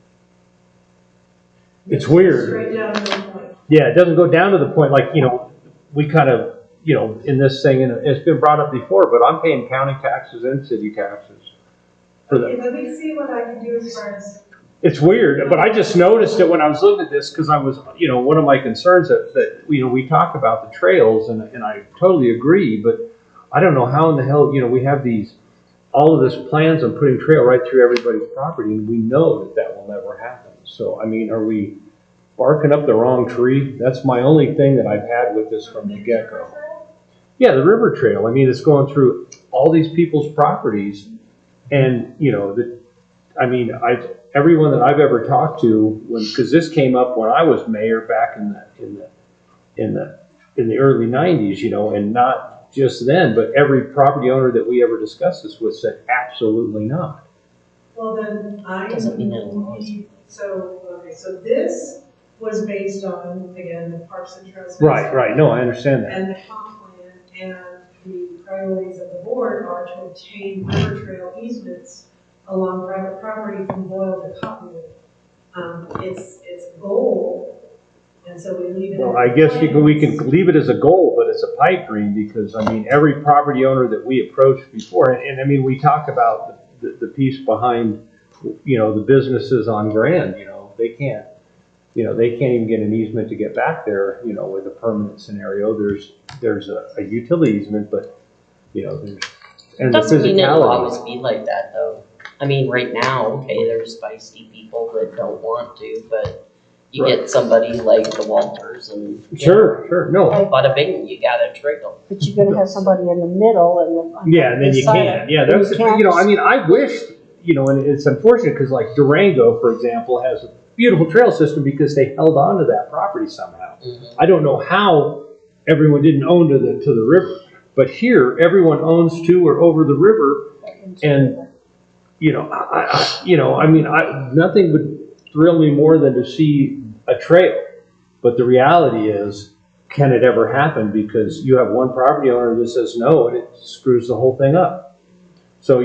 It's weird. Straight down to the point. Yeah, it doesn't go down to the point, like, we kind of, in this thing, and it's been brought up before, but I'm paying county taxes and city taxes for that. Okay, let me see what I can do as far as. It's weird, but I just noticed it when I was looking at this, because I was, one of my concerns that we talk about the trails, and I totally agree, but I don't know how in the hell, we have all of this plans on putting trail right through everybody's property, and we know that will never happen. So, I mean, are we barking up the wrong tree? That's my only thing that I've had with this from the get-go. Yeah, the river trail. I mean, it's going through all these people's properties, and everyone that I've ever talked to, because this came up when I was mayor back in the early '90s, and not just then, but every property owner that we ever discussed this with said absolutely not. Well, then Doesn't mean that. So this was based on, again, the Parks and Trails. Right. No, I understand that. And the comp plan and the priorities of the board are to obtain river trail easements along private property from Boyle to Cottonwood. It's a goal, and so we leave it. Well, I guess we can leave it as a goal, but it's a pipe dream, because I mean, every property owner that we approached before, and I mean, we talked about the piece behind, the businesses on Grand, they can't even get an easement to get back there, with a permanent scenario. There's a utility easement, but, and Doesn't mean it'll physicality. always be like that, though. I mean, right now, okay, there's feisty people that don't want to, but you get somebody like the Walters and. Sure, no. Bada bing, you got a trail. But you're gonna have somebody in the middle and. Yeah, and then you can't. Yeah, that's, I mean, I wished, and it's unfortunate because like Durango, for example, has a beautiful trail system because they held on to that property somehow. Mm-hmm. I don't know how everyone didn't own to the river, but here everyone owns to or over the river, and nothing would thrill me more than to see a trail. But the reality is, can it ever happen? Because you have one property owner that says no, and it screws the whole thing up. So,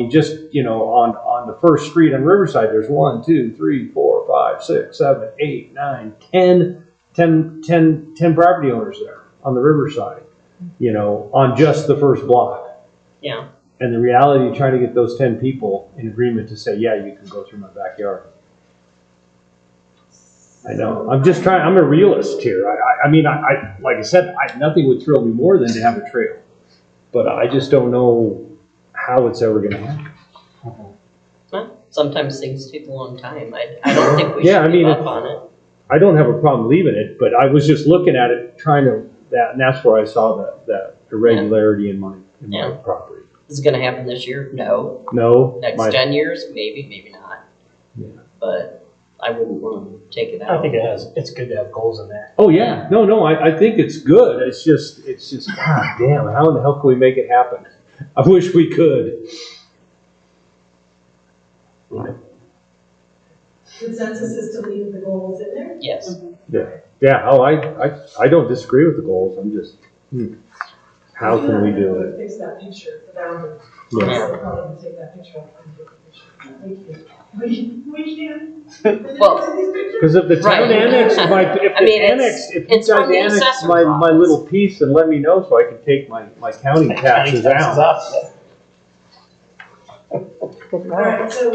just, on the first street on Riverside, there's 1, 2, 3, 4, 5, 6, 7, 8, 9, 10 property owners there on the Riverside, on just the first block. Yeah. And the reality, trying to get those 10 people in agreement to say, yeah, you can go through my backyard. I know. I'm just trying, I'm a realist here. I mean, like I said, nothing would thrill me more than to have a trail. But I just don't know how it's ever going to happen. Well, sometimes things take a long time. I don't think we should give up on it. I don't have a problem leaving it, but I was just looking at it, and that's where I saw that irregularity in my property. Is it going to happen this year? No. No. Next 10 years? Maybe not. Yeah. But I wouldn't want to take it out. I think it's good to have goals in there. Oh yeah. No, I think it's good. It's just, God damn, how in the hell can we make it happen? I wish we could. Consensus is to leave the goals in there? Yes. Yeah. Oh, I don't disagree with the goals. I'm just, how can we do it? Fix that picture, the boundary. Yeah. So probably take that picture off and take the picture. We can. Well, because if the town annexed if you guys annexed my little piece, and let me know so I can take my county taxes out. Good All luck. right, so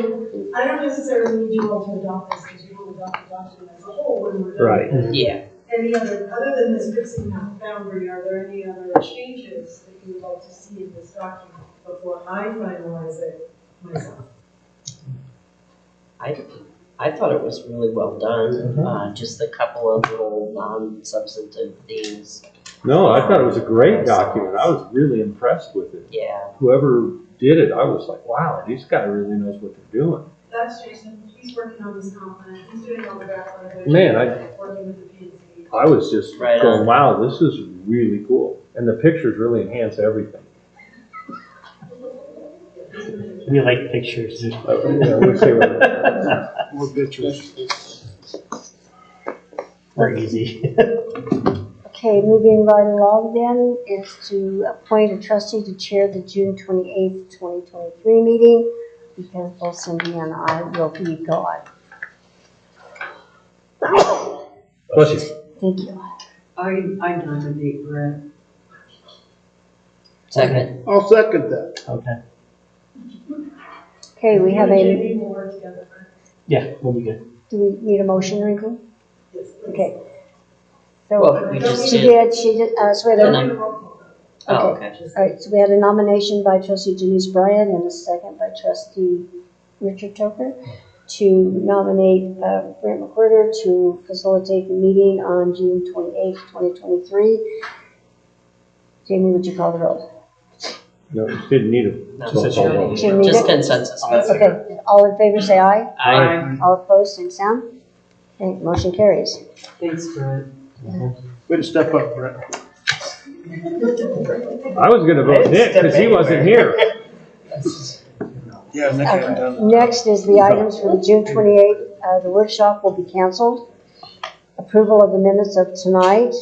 I don't necessarily need you all to adopt this, because you will adopt the document as a whole when we're done. Right. with it. Yeah. Any other than this fixing that boundary, are there any other changes that you would like to see in this document before I finalize it myself? I thought it was really well done, just a couple of little non-substantive things. No, I thought it was a great document. I was really impressed with it. Yeah. Whoever did it, I was like, wow, this guy really knows what they're doing. That's Jason, he's working on this comp plan, he's doing all the background. Man, Working with the P&Z. I was just Right going, on. wow, this is really cool. And the pictures really enhance everything. We like pictures. Yeah, we say what- More pictures. We're easy. Okay, moving right along then is to appoint a trustee to chair the June 28th, 2023 meeting, because both Cindy and I will be gone. Bless you. Thank you. I nominate Brett. Second. I'll second that. Okay. Okay, we have a, JP will work together, right? Yeah, we'll be good. do we need a motion, Wrinkle? Yes, please. Okay. Well, So we just she did. did, so we had And a, I'm- Oh, okay. all right, so we had a nomination by trustee Denise Bryant and a second by trustee Richard Toker to nominate Brent McWhirter to facilitate the meeting on June 28th, 2023. Jamie, would you call the roll? No, you didn't need a No, roll call vote. She need Just it? consensus. Okay, all in favor say aye. Aye. All opposed, same sound. Okay, motion carries. Thanks, Brett. Way to step up, Brett. I was gonna vote Nick, because he wasn't here. Yeah, Nick hadn't done that. Next is the items for the June 28th. The workshop will be canceled. Approval of the minutes of tonight.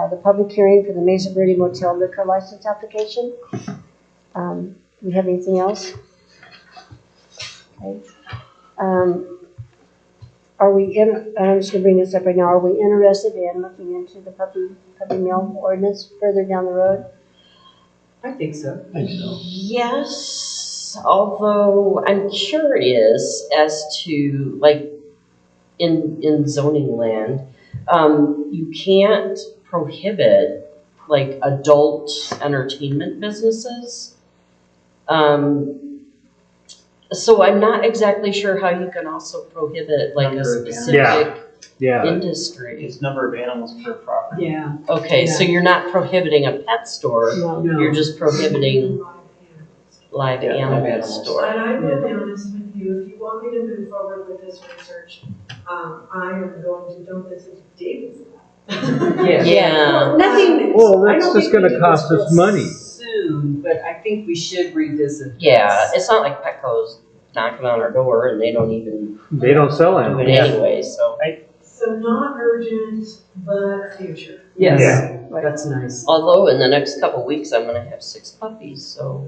The public hearing for the Mesa Verde Motel liquor license application. Do we have anything else? Okay. Are we in, I'm just gonna bring this up right now, are we interested in looking into the puppy mill ordinance further down the road? I think so. I think so. Yes, although I'm curious as to, like, in zoning land, you can't prohibit, like, adult entertainment businesses. So I'm not exactly sure how you can also prohibit, like, a Number of specific Yeah. industry. It's number of animals per property. Yeah. Okay, so you're not prohibiting a pet store, No. you're just prohibiting live Yeah, live animal animals. store. And I will be honest with you, if you want me to move forward with this research, I am going to dump this into David's lap. Yeah. Nothing. Well, I that's don't just think we gonna did cost this us real money. Soon, but I think we should revisit. Yeah, this. it's not like Petco's knocking on our door and they don't even They don't sell do it animals. anyway, so. So not urgent, but future. Yes, Yeah. that's nice. Although in the next couple weeks, I'm gonna have 6 puppies, so.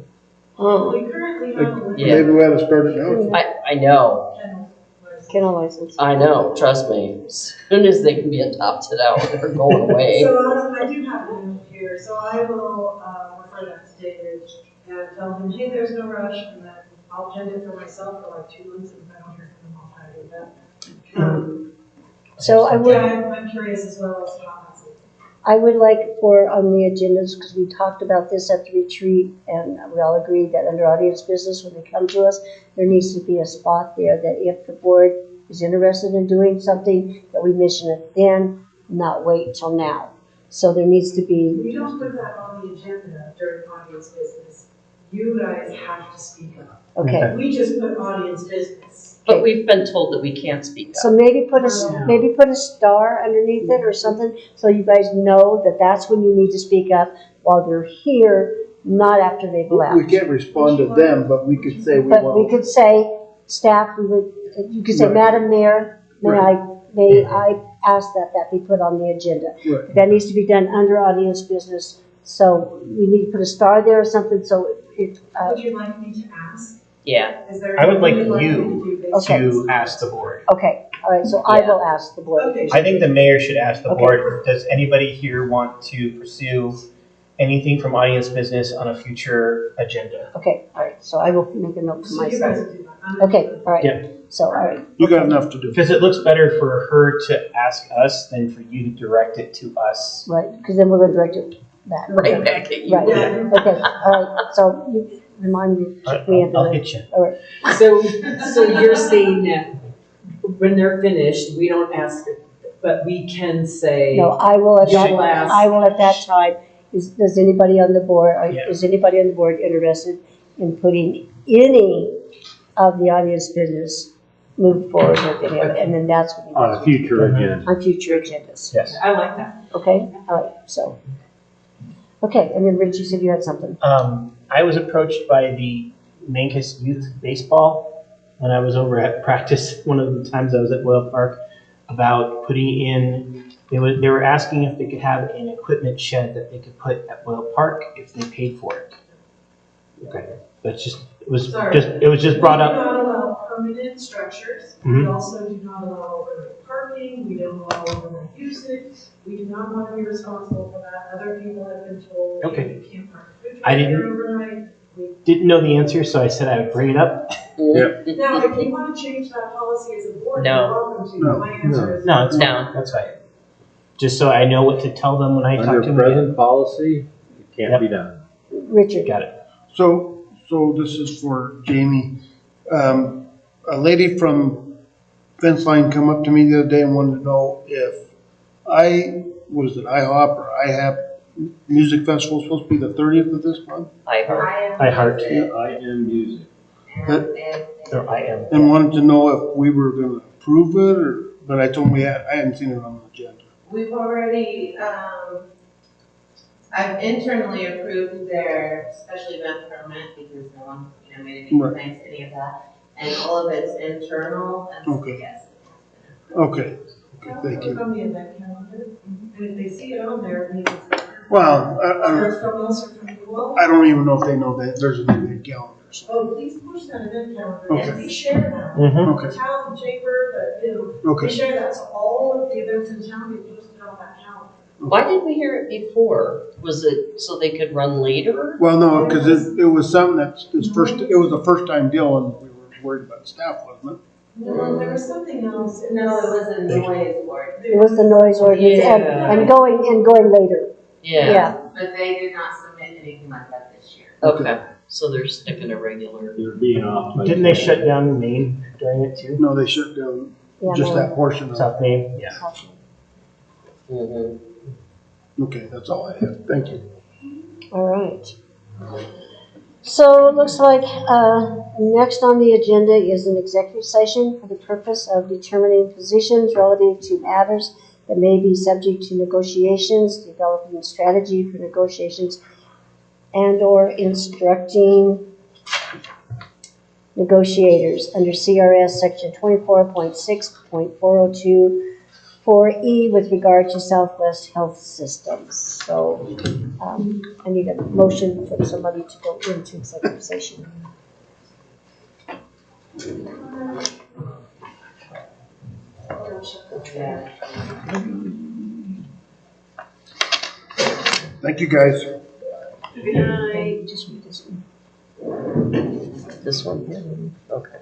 We currently have a Yeah. Maybe we ought to start it now. I know, Kennel license. I know, trust me. As soon as they can be adopted out, they're going away. So I do have a note here, so I will refer that to David and tell him, hey, there's no rush, and then I'll pen it for myself for like 2 months, and if I don't hear from him, I'll try to do that. So I would, Yeah, I'm curious as well as how that's. I would like for on the agendas, because we talked about this at the retreat, and we all agreed that under audience business, when they come to us, there needs to be a spot there that if the board is interested in doing something, that we mention it then, not wait till now. So there needs to be, We don't put that on the agenda during audience business. You guys have to speak up. okay. We just put audience business. But we've been told that we can't speak So up. maybe put a star underneath it or something, so you guys know that that's when you need to speak up while they're here, not after they've left. We can't respond to them, but we could say we But we want. could say, staff, you could say, Right. Madam Mayor, may Right. I ask that be put on the agenda? Right. That needs to be done under audience business, so we need to put a star there or something, so it, Would you like me to ask? Yeah, Is there I would like anything you'd you me to do based Okay. on To this? ask the board. okay, all right, so I will ask the board. Okay. I think the mayor should ask the Okay. board, does anybody here want to pursue anything from audience business on a future agenda. Okay, all right, so I will make a note for So you guys myself. will do that. Okay, all right. Yeah. So, all right, You got enough to do. Because it looks better for her to ask us than for you to direct it to us. right, because then we're gonna direct it back. Right back at you. Right, okay, all right, so you remind me. we have to- I'll get you. All right, So you're saying that when they're finished, we don't ask, but we can say. no, I will at that, You'll ask. I will at that time, does anybody on the board, Yeah. is anybody on the board interested in putting any of the audience business move forward with it? And then that's what you On a future agenda. on future agendas. Yes. I like that. Okay, all right, so. Okay, and then Rich, you said you had something. I was approached by the Mancos Youth Baseball when I was over at practice one of the times I was at Whale Park about putting in, they were asking if they could have an equipment shed that they could put at Whale Park if they paid for it. Okay. That's just, it was just brought up. We do not allow permanent structures. We also do not allow overnight parking. We don't allow overnight usage. We do not want to be responsible for that. Other people have been told Okay. you can't park a I refrigerator overnight. Didn't know the answer, so I said I would bring it up. Now, if you want to change that policy as a board, No. you're welcome to. No. My answer is. No, it's No. fine. That's fine. Just so I know what to tell them when I talk to Under them. present policy, it can't be done. Richard. Got it. So this is for Jamie. A lady from Fence Line come up to me the other day and wanted to know if IHOP or IHAP Music Festival is supposed to be the 30th of this month? I heard. I heart. I am music. Or I am. And wanted to know if we were gonna approve it but I told him I hadn't seen it on the agenda. We've already, I've internally approved their special event permit because no one, made any Right. complaints, any of that. And all of it's internal, and so Okay. yes. Okay, thank you. Look on the event calendar, and if they see it on there, it means it's. Well, Or it's from us or from you all. I don't even know if they know that there's an event calendar. So. Oh, please push that event calendar, Okay. and we share that. Okay. The town, the chamber, we Okay. share that, so all of the events in town be posted on that calendar. Why did we hear it before? Was it so they could run later? Well, no, because it was something it was a first time deal and we were worried about staff, wasn't No, there was something else. No, it was a noise board. It was the noise ordinance Yeah. and going later. Yeah. But they did not submit anything like that this year. Okay. So they're sticking a regular. They're being off. Didn't they shut down Maine during it too? it? No, they shut down Yeah, just no. that portion of it. South Maine? Yeah. Mm-hmm. Okay, that's all I have. Thank you. All right. So it looks like next on the agenda is an executive session for the purpose of determining positions relative to matters that may be subject to negotiations, developing strategy for negotiations, and/or instructing negotiators under CRS Section 24.6.402 4E with regard to Southwest Health Systems. So I need a motion for somebody to go into executive session. Thank you, guys. Good night. Just read this one. This one? Okay.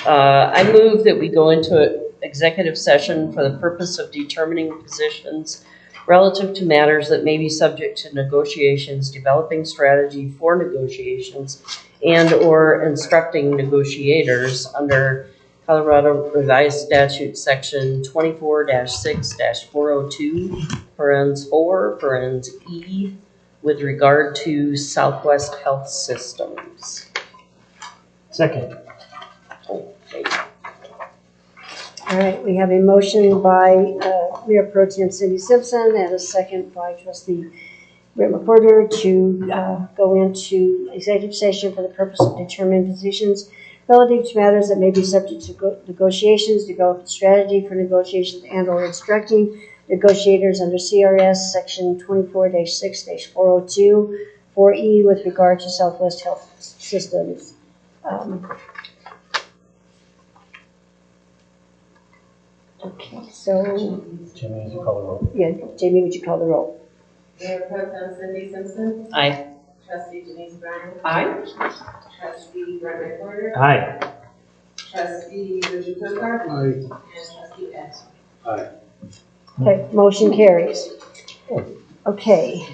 I move that we go into executive session for the purpose of determining positions relative to matters that may be subject to negotiations, developing strategy for negotiations, and/or instructing negotiators under Colorado Revised Statute Section 24-6-402, parens 4, parens E, with regard to Southwest Health Systems. Second. Okay. All right, we have a motion by Mayor Pro Tem Cindy Simpson and a second by Trustee Britt McWhorter to go into executive session for the purpose of determining positions relative to matters that may be subject to negotiations, developing strategy for negotiations, and/or instructing negotiators under CRS Section 24-6-402 4E with regard to Southwest Health Systems. Okay, so, Jimmy, you call the roll. yeah, Jamie, would you call the roll? Mayor Pro Tem Cindy Simpson, Aye. Trustee Denise Bryant, Aye. Trustee Brenda Porter, Aye. Trustee Richard Cooker, I and Trustee Ed. Okay, motion carries. Okay,